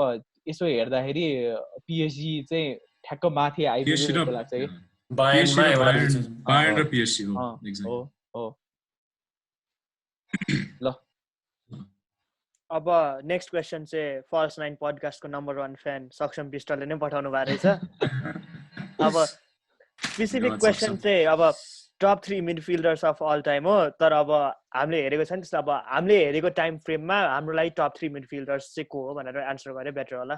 यसो हेर्दाखेरि पीएसजी चाहिँ ठ्याक्क माथि आइपुग्यो जस्तो लाग्छ कि बायर्न र पीएसजी हो। ल अब नेक्स्ट क्वेसन चाहिँ फल्स 9 पडकास्टको नम्बर 1 फ्यान सक्षम बिष्टले नै पठाउनु भएको रहेछ। अब स्पेसिफिक क्वेसन चाहिँ अब top 3 midfielders of all time हो। तर अब हामीले हेरेको छ नि त्यस्तो, अब हामीले हेरेको टाइम फ्रेममा हाम्रो लागि टप 3 मिडफिल्डर्स चाहिँ को हो भनेर एन्सर गरे बेटर होला।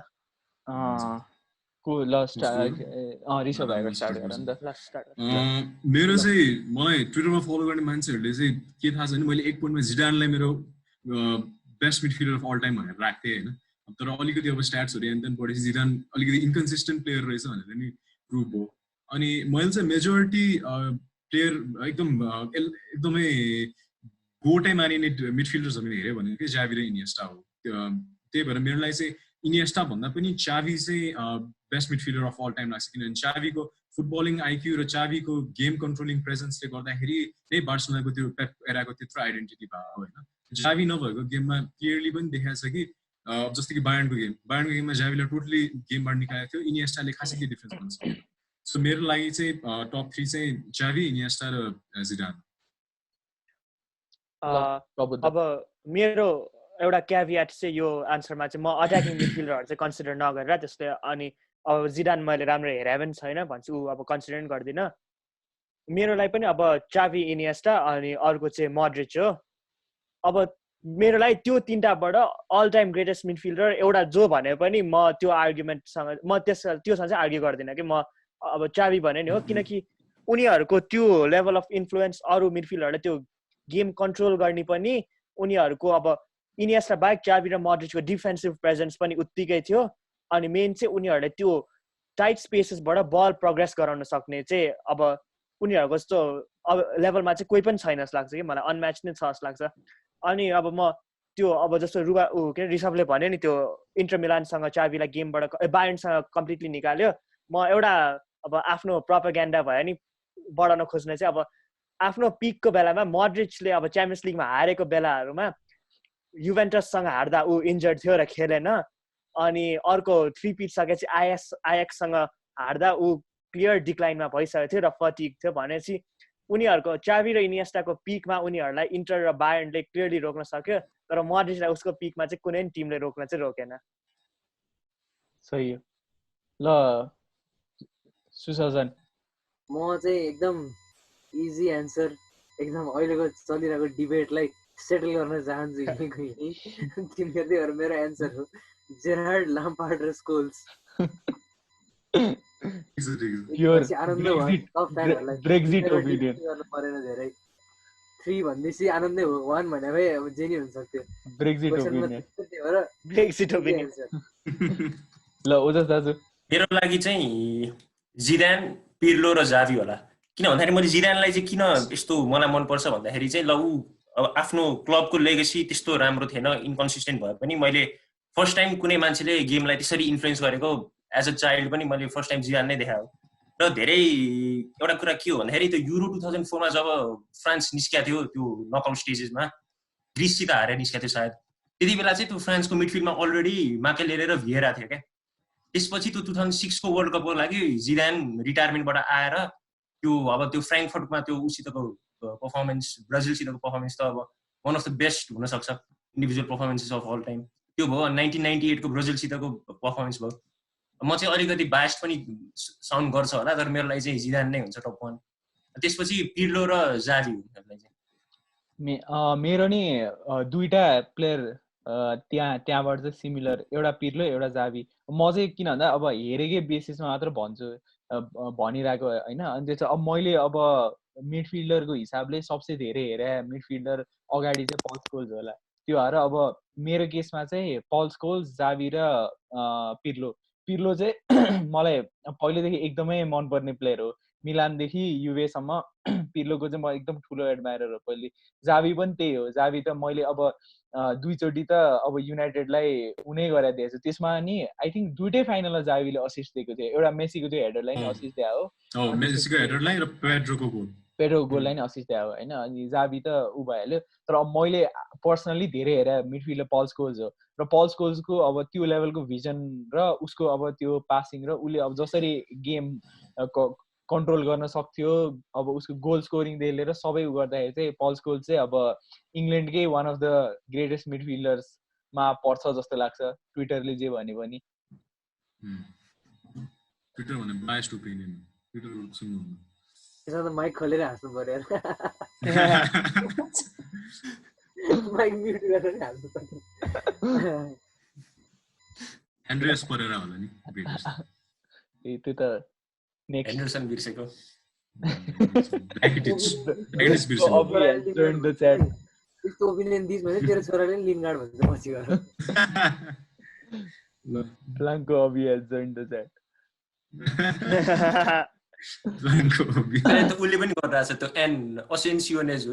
मेरो चाहिँ मलाई ट्विटरमा फलो गर्ने मान्छेहरूले चाहिँ के थाहा छ भने मैले एक पोइन्टमा जिडानलाई मेरो best midfielder of all time भनेर राख्थेँ होइन। तर अलिकति अब स्ट्याट्सहरू एन्ड पढेपछि जिडान अलिकति इन्कन्सिस्टेन्ट प्लेयर रहेछ भनेर नि प्रुभ भयो। अनि मैले चाहिँ मेजोरिटी प्लेयर एकदमै गोटै मानिने मिडफिल्डर्सहरू हेऱ्यो भने चाहिँ जावी र इनिएस्टा हो। त्यही भएर मेरो लागि चाहिँ इनिएस्टा भन्दा पनि चावी चाहिँ best midfielder of all time लाग्छ। किनभने चावीको फुटबलिङ आइक्यू र चावीको गेम कन्ट्रोलिङ प्रेजेन्सले गर्दाखेरि नै बार्सिलोनाको त्यो पेप एराको त्यत्रो आइडेन्टिटी भएको होइन। चावी नभएको गेममा क्लियरली पनि देखाएको छ कि जस्तो कि बायर्नको गेममा जावीलाई टोटली गेमबाट निकालेको थियो, इनिएस्टाले खासै के डिफ्रेन्स भन्न सक्दैन। सो मेरो लागि चाहिँ टप 3 चाहिँ चावी, इनिएस्टा र जिडान। अब मेरो एउटा क्याभिएट चाहिँ यो आन्सरमा चाहिँ म अट्याकिङ मिडफिल्डरहरू चाहिँ कन्सिडर नगरेर त्यसले अनि अब जिडान मैले राम्रो हेरे पनि छैन भन्छु, अब कन्सिडर गर्दिनँ। मेरो लागि पनि अब चावी, इनिएस्टा अनि अर्को चाहिँ मोड्रिच हो। अब मेरो लागि त्यो तीनटाबाट अल टाइम ग्रेटेस्ट मिडफिल्डर एउटा जो भने पनि म त्यो आर्गुमेन्टसँग म त्योसँग चाहिँ आर्ग्यु गर्दिनँ कि म अब चावी भने नि हो। किनकि उनीहरूको त्यो लेभल अफ इन्फ्लुएन्स अरू मिडफिल्डरले त्यो गेम कन्ट्रोल गर्ने पनि उनीहरूको अब इनिएस्टा बाहेक चावी र मोड्रिचको डिफेन्सिभ प्रेजेन्स पनि उत्तिकै थियो। अनि मेन चाहिँ उनीहरूले त्यो टाइट स्पेसेसबाट बल प्रोग्रेस गराउन सक्ने चाहिँ अब उनीहरूको जस्तो अब लेभलमा चाहिँ कोही पनि छैन जस्तो लाग्छ कि मलाई, अनम्याच नै छ जस्तो लाग्छ। अनि अब म त्यो अब जस्तो के ऋषभले भन्यो नि त्यो इन्टर मिलानसँग चावीलाई गेमबाट बायर्नसँग कम्प्लिटली निकाल्यो। म एउटा अब आफ्नो प्रोपागेन्डा भयो नि बढाउन खोज्ने चाहिँ अब आफ्नो पिकको बेलामा मोड्रिचले अब च्याम्पियन्स लिगमा हारेको बेलाहरूमा युभेन्टससँग हार्दा ऊ इन्जर्ड थियो र खेलेन। अनि अर्को 3 पिच सकेपछि आयाक्ससँग हार्दा ऊ क्लियर डिक्लाइनमा भइसकेको थियो र फटिग थियो भनेपछि उनीहरूको चावी र इनिएस्टाको पिकमा उनीहरूलाई इन्टर र बायर्नले क्लियरली रोक्न सक्यो। तर मोड्रिचलाई उसको पिकमा चाहिँ कुनै टिमले रोक्न चाहिँ रोकेन। सही हो। ल सुसजन म चाहिँ एकदम इजी एन्सर एकदम अहिलेको चलिरहेको डिबेटलाई सेटल गर्न चाहन्छु। तिनीहरू मेरो एन्सर हो जेरार्ड, ल्याम्पार्ड र स्कोल्स। आनन्द भयो ब्रेक्जिट ओपिनियन गर्नु परेन धेरै। 3 भन्दैছি आनन्दै हो, 1 भने भए अब जे नि हुन सक्थ्यो। ब्रेक्जिट ओपिनियन ल ओजस दाजु मेरो लागि चाहिँ जिदान, पिर्लो र जावी होला। किन भन्दाखेरि मैले जिदानलाई चाहिँ किन यस्तो मलाई मनपर्छ भन्दाखेरि चाहिँ ल ऊ अब आफ्नो क्लबको लेगेसी त्यस्तो राम्रो थिएन, इन्कन्सिस्टेन्ट भए पनि मैले फर्स्ट टाइम कुनै मान्छेले गेमलाई त्यसरी इन्फ्लुएन्स गरेको एज अ चाइल्ड पनि मैले फर्स्ट टाइम जिदान नै देखायो। र धेरै एउटा कुरा के हो भन्दाखेरि त्यो युरो 2004 मा जब फ्रान्स निस्किया थियो त्यो नकआउट स्टेजेसमा ग्रिससित हारेर निस्किया थियो सायद, त्यति बेला चाहिँ त्यो फ्रान्सको मिडफिल्डमा अलरेडी माकेलेरे र भिएरा थियो क्या। त्यसपछि त्यो 2006 को वर्ल्ड कपको लागि जिदान रिटायरमेन्टबाट आएर त्यो अब त्यो फ्र्याङ्कफर्टमा त्यो उसितको पर्फर्मेन्स, ब्राजिलसितको पर्फर्मेन्स त अब वान अफ द बेस्ट हुनसक्छ individual performances of all time. त्यो भयो 1998 को ब्राजिलसितको पर्फर्मेन्स भयो। म चाहिँ अलिकति बायस्ड पनि साउन्ड गर्छ होला, तर मेरो लागि चाहिँ जिदान नै हुन्छ टप 1। त्यसपछि पिर्लो र जावी हुन्छ। मेरो नि दुईटा प्लेयर त्यहाँबाट चाहिँ सिमिलर, एउटा पिर्लो एउटा जावी। म चाहिँ किन भन्दा अब हेरेकै बेसिसमा मात्र भन्छु भनिरहेको होइन। अनि त्यो चाहिँ अब मैले अब मिडफिल्डरको हिसाबले सबसे धेरै हेरे मिडफिल्डर अगाडि चाहिँ पल स्कोल्स होला। त्यो भएर अब मेरो केसमा चाहिँ पल स्कोल्स, जावी र पिर्लो चाहिँ मलाई पहिलेदेखि एकदमै मनपर्ने प्लेयर हो। मिलानदेखि युवेसम्म पिर्लोको चाहिँ म एकदम ठुलो एडमायरर हो पहिले। जावी पनि त्यही हो। जावी त मैले अब दुईचोटि त अब युनाइटेडलाई उनै गराइदिएको छु। त्यसमा नि आई थिङ्क दुइटै फाइनलमा जावीले असिस्ट दिएको थियो। एउटा मेसीको त्यो हेडरलाई नि असिस्ट दिएको हो, मेसीको हेडरलाई र पेड्रोको गोललाई नि असिस्ट दिएको होइन। अनि जावी त ऊ भइहाल्यो। तर अब मैले पर्सनली धेरै हेरेँ मिडफिल्डर पल स्कोल्स हो। र पल स्कोल्सको अब त्यो लेभलको भिजन र उसको अब त्यो पासिङ र उसले अब जसरी गेम कन्ट्रोल गर्न सक्थ्यो, अब उसको गोल स्कोरिङदेखि लिएर सबै उ गर्दाखेरि चाहिँ पल स्कोल्स चाहिँ अब इङ्ल्यान्डकै वान अफ द ग्रेटेस्ट मिडफिल्डर्समा पर्छ जस्तो लाग्छ, ट्विटरले जे भने पनि। ट्विटर भने बायस्ड ओपिनियन, ट्विटर सुन्नु त्यसमा त माइक खोलेर हाँस्नु पर्यो। माइक म्युट गरेर हाँस्नु पर्यो। एन्ड्रियास परेरा होला नि ग्रेटेस्ट। त्यो त हेन्डरसन बिर्सेको। त्यस्तो ओपिनियन दिस भने तेरो छोराले लिनगार्ड भन्छ पछि गएर। Blanco Obi has joined the chat. उसले पनि गरिरहेछ त्यो एन असेन्सियोनेज हो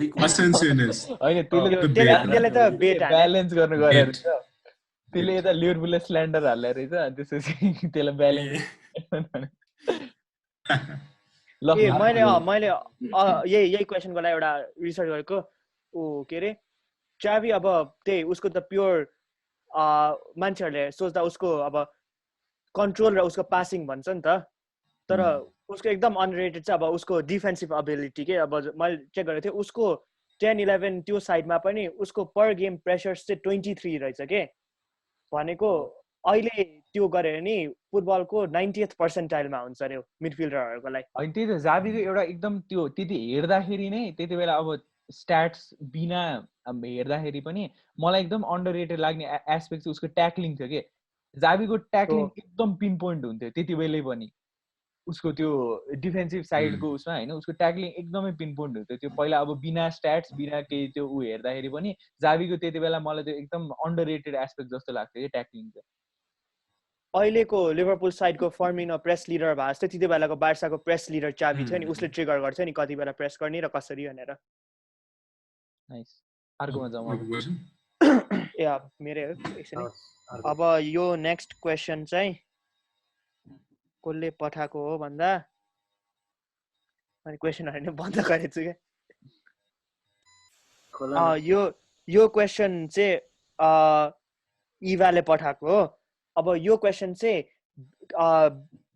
होइन, त्यसले त ब्यालेन्स गर्नु गएर त्यसले यता लिभरपुलले स्ल्यान्डर हाल्ने रहेछ। त्यसपछि त्यसलाई ब्यालेन्स मैले यही क्वेसनको लागि एउटा रिसर्च गरेको। ऊ के अरे चाबी अब त्यही उसको त प्योर मान्छेहरूले सोच्दा उसको अब कन्ट्रोल र उसको पासिङ भन्छ नि त, तर उसको एकदम अनरेटेड चाहिँ अब उसको डिफेन्सिभ एबिलिटी के। अब मैले चेक गरेको थिएँ उसको 10-11 त्यो साइडमा पनि उसको पर गेम प्रेसर्स चाहिँ 23 रहेछ के। भनेको अहिले त्यो गरेर नि फुटबलको 90th पर्सेन्टाइलमा हुन्छ अरे मिडफिल्डरहरूको लागि। होइन त्यही त जावीको एउटा एकदम त्यो त्यति हेर्दाखेरि नै त्यति बेला अब स्ट्याट्स बिना हेर्दाखेरि पनि मलाई एकदम अन्डररेटेड लाग्ने एस्पेक्ट चाहिँ उसको ट्याक्लिङ थियो कि। जावीको ट्याक्लिङ एकदम पिन पोइन्ट हुन्थ्यो त्यति बेलै पनि। उसको त्यो डिफेन्सिभ साइडको उसमा होइन, उसको ट्याक्लिङ एकदमै पिन पोइन्ट हुन्थ्यो। त्यो पहिला अब बिना स्ट्याट्स बिना केही त्यो ऊ हेर्दाखेरि पनि जावीको त्यति बेला मलाई त्यो एकदम अन्डररेटेड एस्पेक्ट जस्तो लाग्थ्यो कि ट्याक्लिङ चाहिँ। अहिलेको लिभरपुल साइडको फर्मिनो प्रेस लिडर भए जस्तै त्यति बेलाको बार्साको प्रेस लिडर चाबी थियो नि, उसले ट्रिगर गर्छ नि कति बेला प्रेस गर्ने र कसरी भनेर। अर्कोमा जाउँ ए मेरै हो एकछिन। अब यो नेक्स्ट क्वेसन चाहिँ कसले पठाएको हो भन्दा अनि क्वेसनहरू नै बन्द गरेको छु क्या। यो क्वेसन चाहिँ इभाले पठाएको हो। अब यो क्वेसन चाहिँ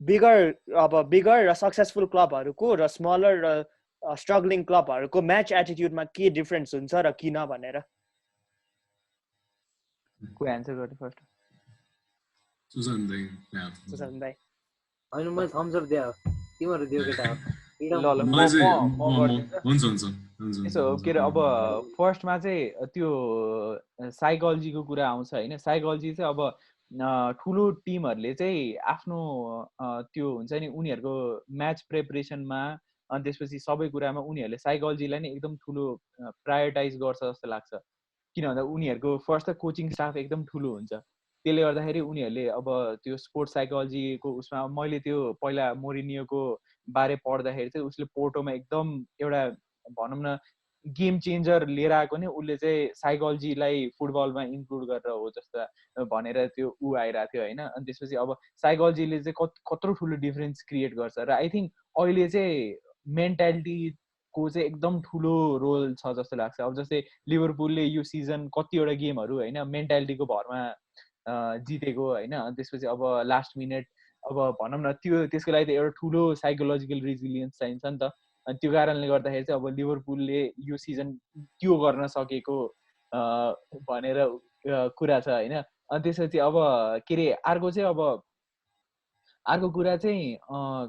बिगर र सक्सेसफुल क्लबहरूको र स्मलर र स्ट्रगलिङ क्लबहरूको म्याच एटिट्युडमा के डिफरेन्स हुन्छ र किन भनेर। को आन्सर गर्ने फर्स्ट? सुजन दाइ। होइन मैले थम्स अप दिए तिमीहरू दियो केटा हो। त्यसो हो के अरे अब फर्स्टमा चाहिँ त्यो साइकोलोजीको कुरा आउँछ होइन। साइकोलोजी चाहिँ अब ठुलो टिमहरूले चाहिँ आफ्नो त्यो हुन्छ नि उनीहरूको म्याच प्रिपरेसनमा अनि त्यसपछि सबै कुरामा उनीहरूले साइकोलोजीलाई नै एकदम ठुलो प्रायोरिटाइज गर्छ जस्तो लाग्छ। किन भन्दा उनीहरूको फर्स्ट त कोचिङ स्टाफ एकदम ठुलो हुन्छ। त्यसले गर्दाखेरि उनीहरूले अब त्यो स्पोर्ट्स साइकोलोजीको उसमा मैले त्यो पहिला मोरिनियोको बारे पढ्दाखेरि चाहिँ उसले पोर्टोमा एकदम एउटा भनौँ न गेम चेन्जर लिएर आएको नि उसले चाहिँ साइकोलोजीलाई फुटबलमा इन्क्लुड गरेर हो जस्तो भनेर त्यो आइरहेको थियो होइन। अनि त्यसपछि अब साइकोलोजीले चाहिँ कत्रो ठुलो डिफरेन्स क्रिएट गर्छ र आई थिङ्क अहिले चाहिँ मेन्टालिटीको चाहिँ एकदम ठुलो रोल छ जस्तो लाग्छ। अब जस्तै लिभरपुलले यो सिजन कतिवटा गेमहरू होइन मेन्टालिटीको भरमा जितेको होइन। अनि त्यसपछि अब लास्ट मिनट अब भनौँ न त्यसको लागि त एउटा ठुलो साइकोलोजिकल रेजिलियन्स चाहिन्छ नि त। अनि त्यो कारणले गर्दाखेरि चाहिँ अब लिभरपुलले यो सिजन त्यो गर्न सकेको भनेर कुरा छ होइन। अनि त्यसपछि अब के अरे अर्को कुरा चाहिँ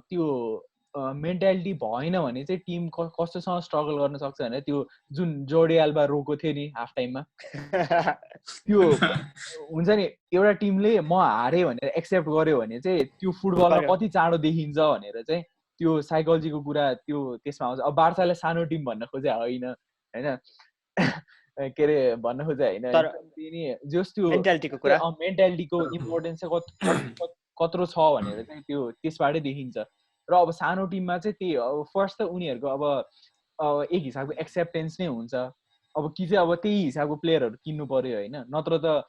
त्यो मेन्टालिटी भएन भने चाहिँ टिम कस्तोसँग स्ट्रगल गर्न सक्छ भने त्यो जुन जोर्डी अल्बा रोको थियो नि हाफ टाइममा त्यो हुन्छ नि एउटा टिमले म हारेँ भनेर एक्सेप्ट गर्यो भने चाहिँ त्यो फुटबलमा कति चाँडो देखिन्छ भनेर चाहिँ त्यो साइकोलोजीको कुरा त्यो त्यसमा आउँछ। अब बार्साले सानो टिम भन्न खोजे होइन के अरे भन्न खोजे होइन जस त्यो मेन्टालिटीको इम्पोर्टेन्स चाहिँ कत्रो छ भनेर चाहिँ त्यो त्यसबाटै देखिन्छ। र अब सानो टिममा चाहिँ त्यही अब फर्स्ट त उनीहरूको अब एक हिसाबको एक्सेप्टेन्स नै हुन्छ अब कि चाहिँ अब त्यही हिसाबको प्लेयरहरू किन्नु पर्यो होइन। नत्र त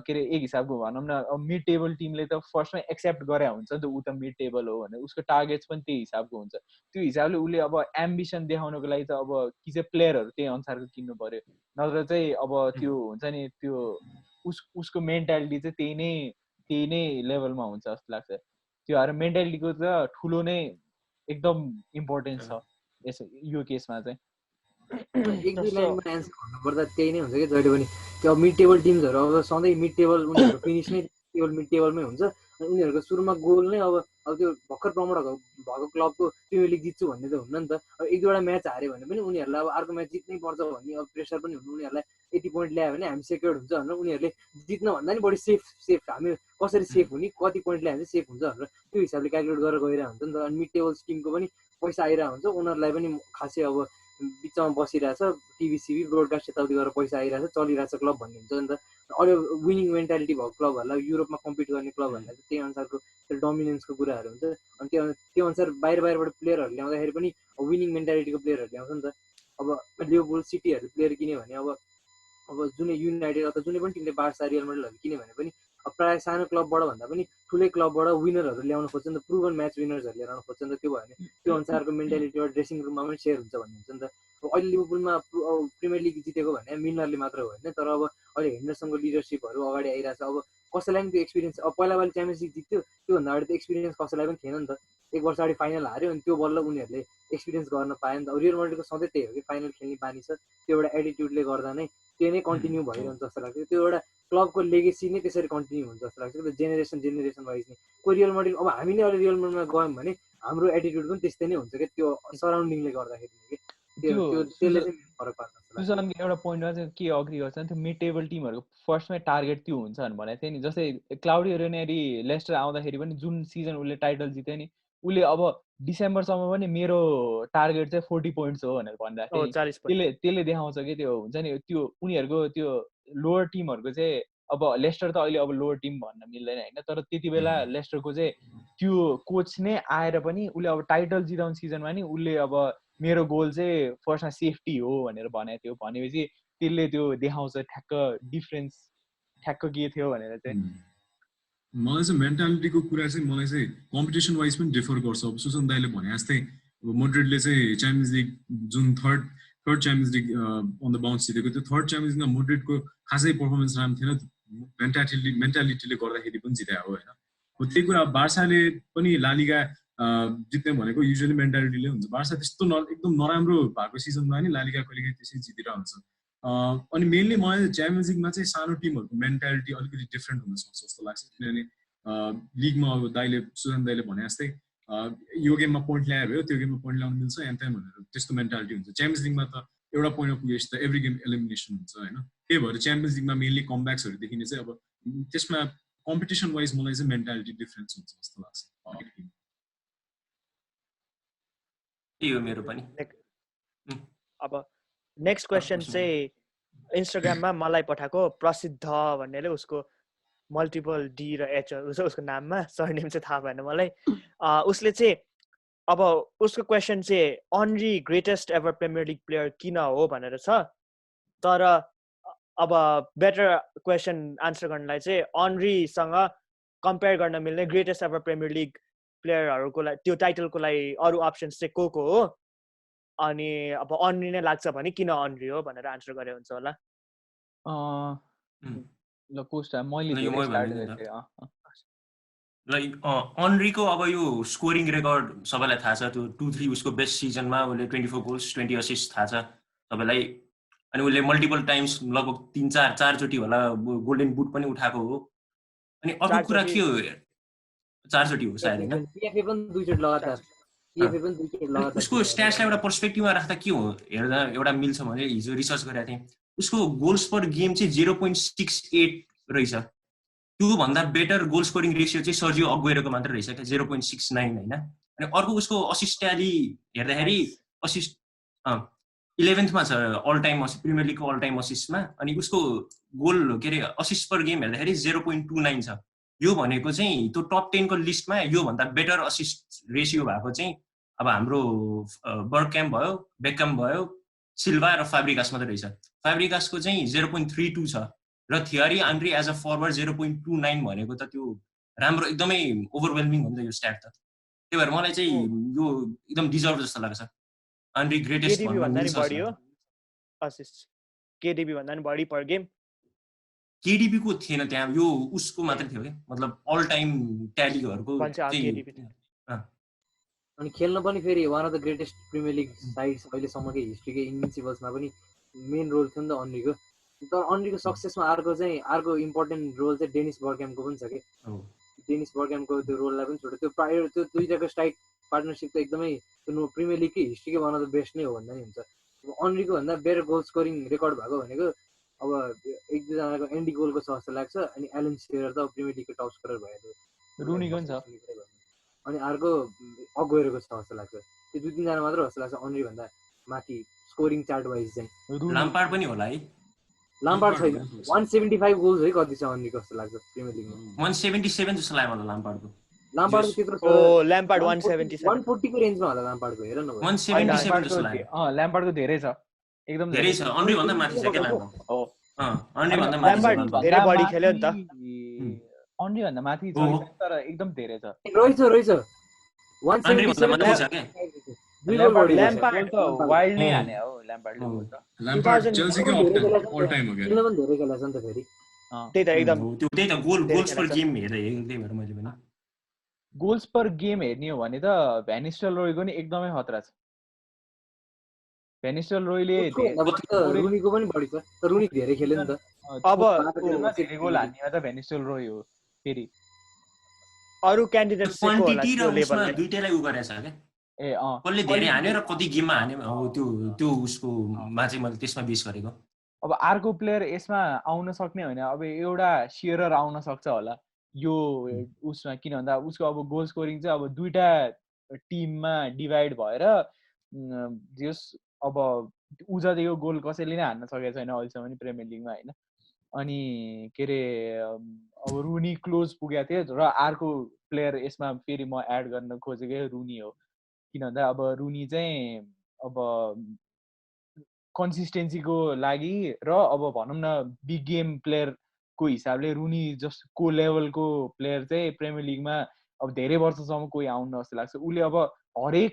के अरे एक हिसाबको भनौँ न मिड टेबल टिमले त फर्स्टमा एक्सेप्ट गरे हुन्छ नि त ऊ त मिड टेबल हो भने उसको टार्गेट्स पनि त्यही हिसाबको हुन्छ। त्यो हिसाबले उसले अब एम्बिसन देखाउनको लागि त अब कि चाहिँ प्लेयरहरू त्यही अनुसारको किन्नु पर्यो। नत्र चाहिँ अब त्यो हुन्छ नि त्यो उसको मेन्टालिटी चाहिँ त्यही नै लेभलमा हुन्छ जस्तो लाग्छ। त्यो भएर मेन्टालिटीको त ठुलो नै एकदम इम्पोर्टेन्स छ यो केसमा चाहिँ। एक दुई लाइनमा एन्सर भन्नुपर्दा त्यही नै हुन्छ कि जहिले पनि त्यो मिड टेबल टिम्सहरू अब सधैँ मिड टेबल उनीहरूको फिनिस नै टेबल मिड टेबलमै हुन्छ। अनि उनीहरूको सुरुमा गोल नै अब त्यो भर्खर प्रमोट भएको क्लबको प्रिमियर लिग जित्छु भन्ने त हुन्न नि त। अब एक दुईवटा म्याच हार्यो भने पनि उनीहरूलाई अब अर्को म्याच जित्नै पर्छ भन्ने अब प्रेसर पनि हुनु उनीहरूलाई यति पोइन्ट ल्यायो भने हामी सेक्योर्ड हुन्छ भनेर उनीहरूले जित्नभन्दा नि बढी सेफ हामी कसरी सेफ हुने कति पोइन्ट ल्यायो भने सेफ हुन्छ भनेर त्यो हिसाबले क्यालकुलेट गरेर गइरहेको हुन्छ नि त। अनि मिड टेबल टिमको पनि पैसा आइरहेको हुन्छ उनीहरूलाई पनि खासै अब बिचमा बसिरहेछ टिभी ब्रोडकास्ट यताउति गरेर पैसा आइरहेछ चलिरहेछ क्लब भन्ने हुन्छ नि त। अहिले विनिङ मेन्टालिटी भएको क्लबहरूलाई युरोपमा कम्पिट गर्ने क्लबहरूलाई चाहिँ त्यही अनुसारको त्यो डोमिनेन्सको कुराहरू हुन्छ। अनि त्यो अनुसार बाहिरबाट प्लेयरहरू ल्याउँदाखेरि पनि विनिङ मेन्टालिटीको प्लेयरहरू ल्याउँछ नि त। अब लिभरपुल सिटीहरू प्लेयर किन्यो भने अब जुनै युनाइटेड अथवा जुनै पनि टिमले बार्सा रियल मेडलहरू किन्यो भने पनि अब प्रायः सानो क्लबबाट भन्दा पनि ठुलै क्लबबाट विनरहरू ल्याउन खोज्छ नि त प्रुभन म्याच विनर्सहरू ल्याउन खोज्छ नि त। त्यो भयो भने त्यो अनुसारको मेन्टालिटी एउटा ड्रेसिङ रुममा पनि सेयर हुन्छ भन्ने हुन्छ नि त। अब अहिले लिभरपुलमा प्रिमियर लिग जितेको भने मिलनरले मात्र हो होइन। तर अब अहिले हेन्डरसनको लिडरसिपहरू अगाडि आइरहेछ। अब कसैलाई पनि त्यो एक्सपिरियन्स अब पहिला च्याम्पियन्स लिग जित्यो त्योभन्दा अगाडि त्यो एक्सपिरियन्स कसैलाई पनि थिएन नि त। एक वर्ष अगाडि फाइनल हार्यो अनि त्यो बल्ल उनीहरूले एक्सपिरियन्स गर्न पायो नि त। रियल मेड्रिडको सधैँ त्यही हो कि फाइनल खेल्ने बानी छ त्यो एउटा एटिट्युडले गर्दा नै त्यो नै कन्टिन्यू भइरहन्छ जस्तो लाग्छ। त्यो एउटा क्लबको लेगेसी नै त्यसरी कन्टिन्यू हुन्छ जस्तो लाग्छ कि जेनेरेसन वाइज नै को रियल मेड्रिड अब हामी नै अहिले रियल मेड्रिडमा गयौँ भने हाम्रो एटिट्युड पनि त्यस्तै नै हुन्छ कि त्यो सराउन्डिङले गर्दाखेरि त्यसले चाहिँ फरक पार्छ। सुजनको एउटा पोइन्टमा चाहिँ के अग्री गर्छ नि त्यो मिड टेबल टिमहरूको फर्स्टमै टार्गेट त्यो हुन्छ भनेको थिएँ नि। जस्तै क्लाउडियो रेनियरी लेस्टर आउँदाखेरि पनि जुन सिजन उसले टाइटल जित्यो नि उसले अब डिसेम्बरसम्म पनि मेरो टार्गेट चाहिँ 40 पोइन्ट्स हो भनेर भनिरहेको थियो। त्यसले देखाउँछ कि त्यो हुन्छ नि त्यो उनीहरूको त्यो लोवर टिमहरूको चाहिँ अब लेस्टर त अहिले अब लोवर टिम भन्न मिल्दैन होइन। तर त्यति बेला लेस्टरको चाहिँ त्यो कोच नै आएर पनि उसले अब टाइटल जिताउने सिजनमा नि उसले अब मेरो गोल चाहिँ फर्स्टमा सेफ्टी हो भनेर भनेको थियो। भनेपछि त्यसले त्यो देखाउँछ ठ्याक्क डिफरेन्स ठ्याक्क के थियो भनेर चाहिँ। मलाई चाहिँ मेन्टालिटीको कुरा चाहिँ मलाई चाहिँ कम्पिटिसन वाइज पनि डिफर गर्छ। अब सुसन दाइले भने जस्तै अब मेड्रिडले चाहिँ च्याम्पियन्स लिग जुन third champions league on the bounce जितेको त्यो थर्ड च्याम्पियन्स लिगमा मेड्रिडको खासै पर्फर्मेन्स राम्रो थिएन मेन्टालिटीले गर्दाखेरि पनि जितायो होइन। त्यही कुरा बार्साले पनि लालिगा जित्ने भनेको युजुअली मेन्टालिटीले हुन्छ। बार्सा त्यस्तो एकदम नराम्रो भएको सिजनमा नि लालिगा कहिलेकाहीँ त्यसै जितेर हुन्छ। अनि मेनली मलाई च्याम्पियन्स लिगमा चाहिँ सानो टिमहरूको मेन्टालिटी अलिकति डिफ्रेन्ट हुनसक्छ जस्तो लाग्छ। किनभने लिगमा अब सुजन दाइले भने जस्तै यो गेममा पोइन्ट ल्यायो भयो त्यो गेममा पोइन्ट ल्याउनु मिल्छ एन्ड टाइम भनेर त्यस्तो मेन्टालिटी हुन्छ। च्याम्पियन्स लिगमा त एउटा पोइन्टमा पुगेपछि त एभ्री गेम एलिमिनेसन हुन्छ होइन। त्यही भएर च्याम्पियन्स लिगमा मेनली कमब्याक्सहरू देखिने चाहिँ अब त्यसमा कम्पिटिसन वाइज मलाई चाहिँ मेन्टालिटी डिफ्रेन्स हुन्छ जस्तो लाग्छ। त्यही हो मेरो पनि। अब नेक्स्ट क्वेसन चाहिँ इन्स्टाग्राममा मलाई पठाएको प्रसिद्ध भन्नेले उसको मल्टिपल डी र एचहरू छ उसको नाममा, सरनेम चाहिँ थाहा भएन मलाई। उसले चाहिँ अब उसको क्वेसन चाहिँ Henry greatest ever Premier League player किन हो भनेर छ। तर अब बेटर क्वेसन आन्सर गर्नलाई चाहिँ अनरीसँग कम्पेयर गर्न मिल्ने ग्रेटेस्ट एभर प्रिमियर लिग प्लेयरहरूको लागि त्यो टाइटलको लागि अरू अप्सन्स चाहिँ को हो, अनि अब अनरी नै लाग्छ भने किन अनरी हो भनेर आन्सर गरे हुन्छ होला। ल पोस्ट मैले लाइक अनरीको अब यो स्कोरिङ रेकर्ड सबैलाई थाहा छ, त्यो 2-3 उसको बेस्ट सिजनमा उसले 24 गोल्स 20 असिस्ट थाहा छ सबैलाई। अनि उसले मल्टिपल टाइम्स लगभग 3-4 चोटि होला गोल्डन बुट पनि उठाएको हो। अनि अर्को कुरा के हो, 4 चोटि हो सायद हैन, पीएफए पनि 2 चोटि लगातार, पीएफए पनि 2 चोटि लगातार। उसको स्ट्याट्सलाई एउटा पर्सपेक्टिभमा राख्दा के हो हेर्दा एउटा मिल्छ भने हिजो रिसर्च गरेको थिएँ, उसको गोल्स पर गेम चाहिँ 0.68 रहेछ। त्यो भन्दा बेटर गोल स्कोरिङ रेसियो चाहिँ सर्जियो अग्वेरोको मात्र रहेछ क्या, 0.69 हैन। अनि अर्को उसको असिस्ट ट्याली हेर्दाखेरि असिस्ट 11th मा छ अल टाइम प्रिमियर लिगको अल टाइम असिस्टमा। अनि उसको गोल के अरे असिस्ट पर गेम हेर्दाखेरि 0.29 छ। यो भनेको चाहिँ त्यो टप 10 को लिस्टमा यो भन्दा बेटर असिस्ट रेसियो भएको चाहिँ अब हाम्रो बर्गक्याम्प भयो, बेकम भयो, सिल्भा र फाब्रिगास मात्रै रहेछ। फाब्रिगासको चाहिँ 0.32 छ र थियरी आन्ड्री एज अ फरवर्ड 0.29 भनेको त त्यो राम्रो एकदमै ओभरवेल्मिङ हुन्छ यो स्ट्याट त। त्यही भएर मलाई चाहिँ यो एकदम डिजर्भ जस्तो लाग्छ। आन्ड्री ग्रेटेस्ट भन्दा नि बढी हो असिस्ट, केडीबी भन्दा नि बढी पर गेम। केडीबी को थिएन त्यहाँ, यो उसको मात्रै थियो के, मतलब अल टाइम ट्यालीहरुको चाहिँ। अनि खेल्न पनि फेरि one of the greatest premier league sides अहिलेसम्मकै हिस्ट्रीकै इन्भिन्सिबल्समा पनि मेन रोल थियो नि त अनरीको। तर अनरीको सक्सेसमा अर्को इम्पोर्टेन्ट रोल चाहिँ डेनिस बर्गक्याम्पको पनि छ कि। डेनिस बर्गक्याम्पको त्यो रोललाई पनि छोड्यो, त्यो प्रायर त्यो दुईटाको स्ट्राइक पार्टनरसिप त एकदमै प्रिमियर लिगकै हिस्ट्रीकै वान अफ द बेस्ट नै हो भन्दा नि हुन्छ। अनरीको भन्दा बेटर गोल स्कोरिङ रेकर्ड भएको भनेको अब एक दुईजनाको एन्डी गोलको छ जस्तो लाग्छ। अनि एलन शेरर त प्रिमियर लिगको टप स्कोरर भयो, रुनीको पनि छ। अनि अर्को अग्वेरोको छ जस्तो लाग्छ। त्यो 2-3 जना मात्र जस्तो लाग्छ अनरी भन्दा माथि स्कोरिङ चार्ट वाइज चाहिँ। लाम्पार्ड पनि होला है, लाम्पार्ड छैन। 175 गोल्स है कति छ अनरीको जस्तो लाग्छ प्रिमियर लिगमा। 177 जस्तो लाग्यो मलाई लाम्पार्डको। लाम्पार्डको त्यत्रो छ। ल्याम्पार्ड 177 140 को रेन्जमा होला लाम्पार्डको, हेर न। 177 जस्तो लाग्यो। ल्याम्पार्डको धेरै छ, एकदम धेरै छ। अनरी भन्दा माथि छ के लाम्पार्ड? हो अनरी भन्दा माथि छ। ल्याम्पार्ड धेरै बढी खेल्यो नि त। अनरी भन्दा माथि छ तर एकदम धेरै छ। रहेछ 177 ल्याम्पार्ड त वाइल्ड नै हाने हो ल्याम्पार्डले गोल त। ल्याम्पार्ड चेल्सीको अल टाइम हो के। किन पनि धेरै खेलेछ नि त फेरि। त्यही त एकदम त्यही त गोल्स पर गेम हेरेर मैले पनि गोल्स पर गेम हेर्ने हो भने त भ्यान निस्टेलरोयको नि एकदमै खतरा छ। भ्यान निस्टेलरोयले रुनीको पनि बढी छ, तर रुनी धेरै खेल्यो नि त। अब धेरै गोल हान्नेमा त भ्यान निस्टेलरोय हो। फेरि अरु क्यान्डिडेट्स चाहिँ को होला त्यो लेभलमा दुईटैलाई उ गरेछ के। कसले धेरै हान्यो र कति गेममा हान्यो हो त्यो उसको मा चाहिँ मैले त्यसमा बेस गरेको। अब अर्को प्लेयर यसमा आउन सक्ने होइन, अब एउटा शेरर आउन सक्छ होला यो उसमा, किन भन्दा उसको अब गोल स्कोरिङ चाहिँ अब दुईटा टिममा डिभाइड भएर जस अब उजादेखिको गोल कसैले नै हान्न सकेको छैन अहिलेसम्म नि प्रिमियर लिगमा होइन। अनि के अरे अब रुनी क्लोज पुगेको थियो र अर्को प्लेयर यसमा फेरि म एड गर्न खोजेकै रुनी हो। किन भन्दा अब रुनी चाहिँ अब कन्सिस्टेन्सीको लागि र अब भनौँ न बिग गेम प्लेयरको हिसाबले रुनी जस्तो लेभलको प्लेयर चाहिँ प्रिमियर लिगमा अब धेरै वर्षसम्म कोही आउन जस्तो लाग्छ। उसले अब हरेक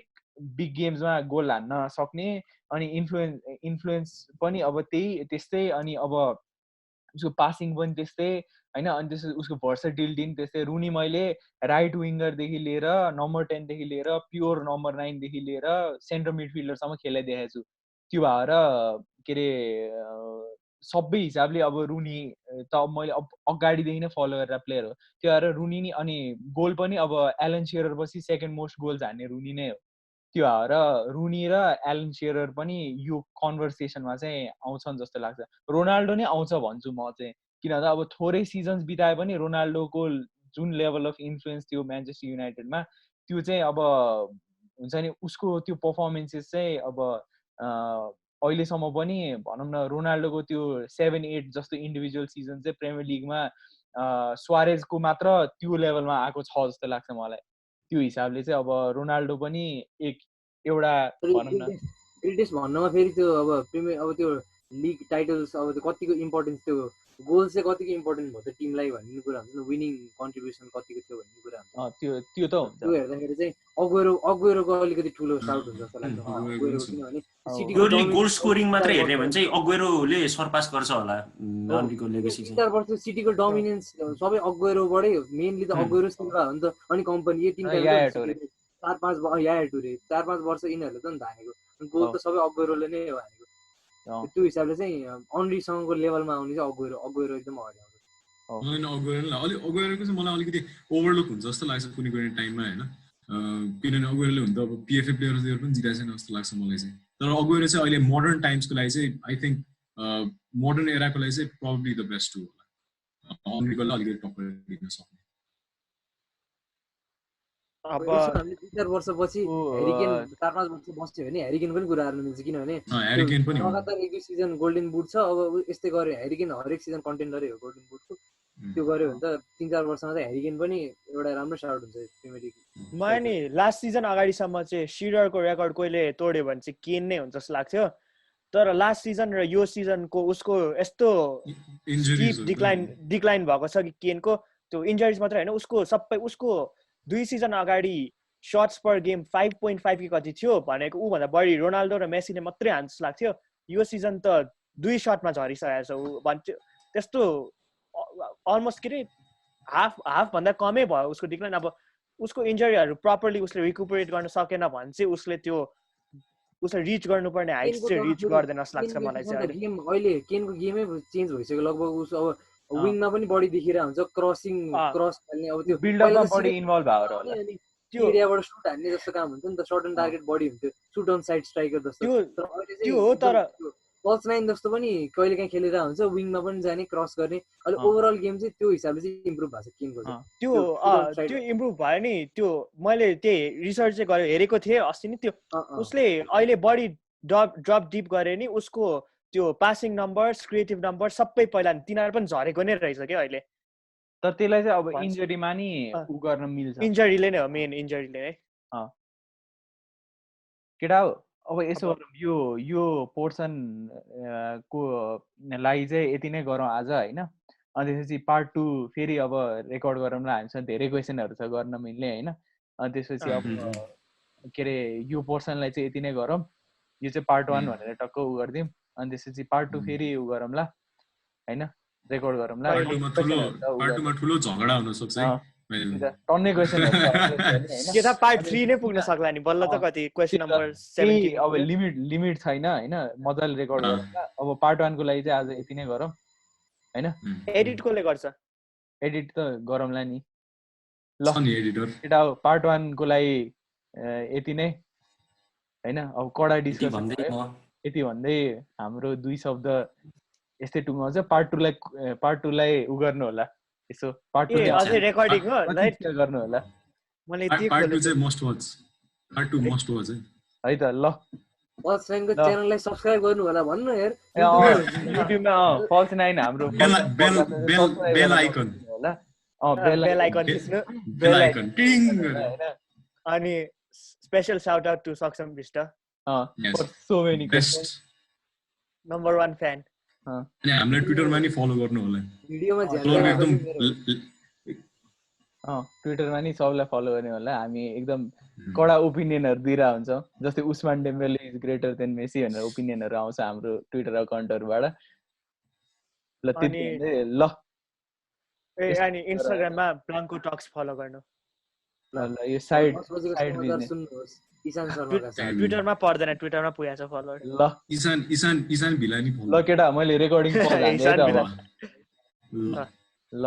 बिग गेम्समा गोल हान्न सक्ने, अनि इन्फ्लुएन्स पनि अब त्यस्तै, अनि अब उसको पासिङ पनि त्यस्तै होइन। अनि त्यसपछि उसको भर्सेटिलिटी पनि त्यस्तै। रुनी मैले राइट विङ्गरदेखि लिएर नम्बर 10 देखि लिएर प्योर नम्बर 9 देखि लिएर सेन्टर मिडफिल्डरसम्म खेलाइदिएको छु। त्यो भएर के अरे सबै हिसाबले अब रुनी त मैले अगाडिदेखि नै फलो गरेर प्लेयर हो। त्यो भएर रुनी नि, अनि गोल पनि अब एलन शेरर पछि सेकेन्ड मोस्ट गोल्स हान्ने रुनी नै हो। त्यो भएर रुनी र एलन शेरर पनि यो कन्भर्सेसनमा चाहिँ आउँछन् जस्तो लाग्छ। रोनाल्डो नै आउँछ भन्छु म चाहिँ, किन भन्दा अब थोरै सिजन्स बिताए पनि रोनाल्डोको जुन लेभल अफ इन्फ्लुएन्स थियो म्यान्चेस्टर युनाइटेडमा, त्यो चाहिँ अब हुन्छ नि उसको त्यो पर्फर्मेन्सेस चाहिँ अब अहिलेसम्म पनि भनौँ न रोनाल्डोको त्यो 7-8 जस्तो इन्डिभिजुअल सिजन चाहिँ प्रिमियर लिगमा सुआरेजको मात्र त्यो लेभलमा आएको छ जस्तो लाग्छ मलाई। त्यो हिसाबले चाहिँ अब रोनाल्डो पनि एउटा भनौँ न ग्रेटेस्ट भन्नमा फेरि त्यो अब प्रिमियर अब त्यो लिग टाइटल्स अब त्यो कतिको इम्पोर्टेन्स त्यो गोल चाहिँ कतिको इम्पोर्टेन्ट भयो त टिमलाई भन्ने कुरा हुन्छ नि, विनिङ कन्ट्रिब्युसन कतिको थियो भन्ने कुरा हुन्छ। त्यो त हुन्छ। त्यो हेर्दाखेरि चाहिँ अगुएरोको अलिकति ठुलो साउट हुन्छ जस्तो लाग्छ अगुएरोको, किनभने प्योरली गोल स्कोरिङ मात्रै हेर्ने भने चाहिँ अगुएरोले सरपास गर्छ होला हनरीको लेगेसी चाहिँ। 4 वर्ष सिटीको डोमिनेन्स सबै अगुएरोबाटै मेनली त अगुएरो सिल्भा हो नि त, अनि कम्पनी यो तिनटा 4-5 वर्ष यिनीहरूले त नि हानेको गोल त सबै अगुएरोले नै हो हानेको। त्यो हिसाबले चाहिँ अनरीसँगको लेभलमा आउने चाहिँ अगुएरो एकदम अगाडि आउँछ। अगुएरोको चाहिँ मलाई अलिकति ओभरलुक हुन्छ जस्तो लाग्छ कुनै कुनै टाइममा होइन, किनभने अगुएरोले हुन त अब पिएफए प्लेयरहरू पनि जिताएको छैन जस्तो लाग्छ मलाई चाहिँ। तर अगुएरो चाहिँ अहिले मोडर्न टाइम्सको लागि चाहिँ आई थिङ्क मोडर्न एराको लागि चाहिँ प्रोबब्ली द बेस्ट हो होला, अनरीकोलाई अलिकति टक्कर दिन सक्ने। अब 2-4 वर्षपछि ह्यारिकेन 4-5 वर्ष बस्यो भने ह्यारिकेन पनि कुरा गर्नु मिल्छ, किनभने लगातार 1-2 सिजन गोल्डन बुट छ। अब यस्तै गर्यो ह्यारिकेन हरेक सिजन कन्टेन्डरै हो गोल्डन बुटको, त्यो गर्यो भने त 3-4 वर्षमा चाहिँ ह्यारिकेन पनि एउटा राम्रो साउट हुन्छ प्रिमियर लिग। मलाई नि लास्ट सिजन अगाडिसम्म चाहिँ सिडरको रेकर्ड कोहीले तोड्यो भने चाहिँ केन नै हुन्छ जस्तो लाग्थ्यो, तर लास्ट सिजन र यो सिजनको उसको यस्तो डिक्लाइन भएको छ कि केनको त्यो इन्जरिज मात्रै होइन, उसको सबै उसको 2 सिजन अगाडि शट्स पर गेम 5.5 कि कति थियो भनेको ऊभन्दा बढी रोनाल्डो र मेसीले मात्रै हान्छ जस्तो लाग्थ्यो। यो सिजन त 2 शटमा झरिसकेको छ ऊ भन्थ्यो, त्यस्तो अलमोस्ट के अरे हाफ भन्दा कमै भयो उसको डिक्लाइन। अब उसको इन्जरीहरू प्रपरली उसले रिकुपरेट गर्न सकेन भने चाहिँ उसले रिच गर्नुपर्ने हाइट्स चाहिँ रिच गर्दैन जस्तो लाग्छ मलाई चाहिँ। अहिले केनको गेमै चेन्ज भइसक्यो लगभग, उस अब विङमा पनि बढी देखिरहेको हुन्छ, क्रस खेल्ने अब त्यो बिल्डअपमा बढी इन्भल्भ भएर होला, त्यो एरियाबाट सुट हान्ने जस्तो काम हुन्छ नि त, सर्ट अन टार्गेट बढी हुन्थ्यो सुट अन साइड स्ट्राइकर जस्तो। त्यो हो तर फल्स 9 जस्तो पनि कहिले काहीँ खेलिरहेको हुन्छ, विङमा पनि जाने क्रस गर्ने। अहिले ओभरअल गेम चाहिँ त्यो हिसाबले चाहिँ इम्प्रुभ भएको छ केनको चाहिँ। त्यो इम्प्रुभ भयो नि, त्यो मैले त्यही रिसर्च चाहिँ गरेर हेरेको थिएँ अस्ति नि, त्यो उसले अहिले बढी ड्रप डिप गरे नि उसको त्यो पासिङ नम्बर्स क्रिएटिभ नम्बर सबै पहिला तिनीहरू पनि झरेको नै रहेछ क्या अहिले। तर त्यसलाई चाहिँ अब इन्जरीमा नि उ गर्न मिल्छ, इन्जरीले नै हो मेन, इन्जरीले नै केटा हो। अब यसो यो पोर्सन को लागि चाहिँ यति नै गरौँ आज होइन, अनि त्यसपछि पार्ट 2 फेरि अब रेकर्ड गरौँला, हामीसँग धेरै क्वेसनहरू छ गर्न मिल्ने होइन। अनि त्यसपछि अब के अरे यो पोर्सनलाई चाहिँ यति नै गरौँ, यो चाहिँ पार्ट 1 भनेर टक्क उ गरिदिउँ, अनि त्यसपछि पार्ट 2 फेरि उ गरौँला होइन, रेकर्ड गरौँला। पार्टमा ठुलो झगडा हुन सक्छ टन्नै क्वेसनहरू के था पार्ट 3 नै पुग्न सक्ला नि बल्ल त कति क्वेसन नम्बर 17 अब लिमिट छैन हैन, मजाले रेकर्ड गरौँला। अब पार्ट 1 को लागि चाहिँ आज यति नै गरौँ हैन। एडिट कोले गर्छ, एडिट त गरौँला नि ल केटा हो। पार्ट 1 को लागि यति नै हैन। अब कडा डिस्कसन भयो यति भन्दै हाम्रो 2 शब्द यस्तै टुङ्गाउँछ। पार्ट 2 लाई उ गर्नु होला यसो, पार्ट 2 अझै रेकर्डिङ हो लाइट गर्नु होला। मैले पार्ट 2 चाहिँ must watch, part 2 must watch है त। ल फल्स 9 को च्यानललाई सब्स्क्राइब गर्नु होला भन्नु यार, युट्युबमा फल्स 9 हाम्रो बेल आइकन होला, बेल आइकन थिच्नु, बेल आइकन टिङ अनि special shout out to Saksham Bista, for so many best number 1 fan. अनि हामीलाई ट्विटरमा नि फलो गर्नु होला, भिडियोमा एकदम ट्विटरमा नि सबलाई फलो गर्ने होला। हामी एकदम कडा ओपिनियनहरु दिइरा हुन्छौँ, जस्तै Ousmane Dembele is greater than Messi भनेर ओपिनियनहरु आउँछ हाम्रो ट्विटर अकाउन्टहरुबाट। ल त्यति भन्दै ल अनि इन्स्टाग्राममा ब्लाङ्को टक्स फलो गर्नु। ल यो साइड बिजनेस ट्विटरमा पर्दैन, ट्विटरमा पुगेछ फलोअर। ल इसान भिलानी फलो। ल केटा मैले रेकर्डिङ ल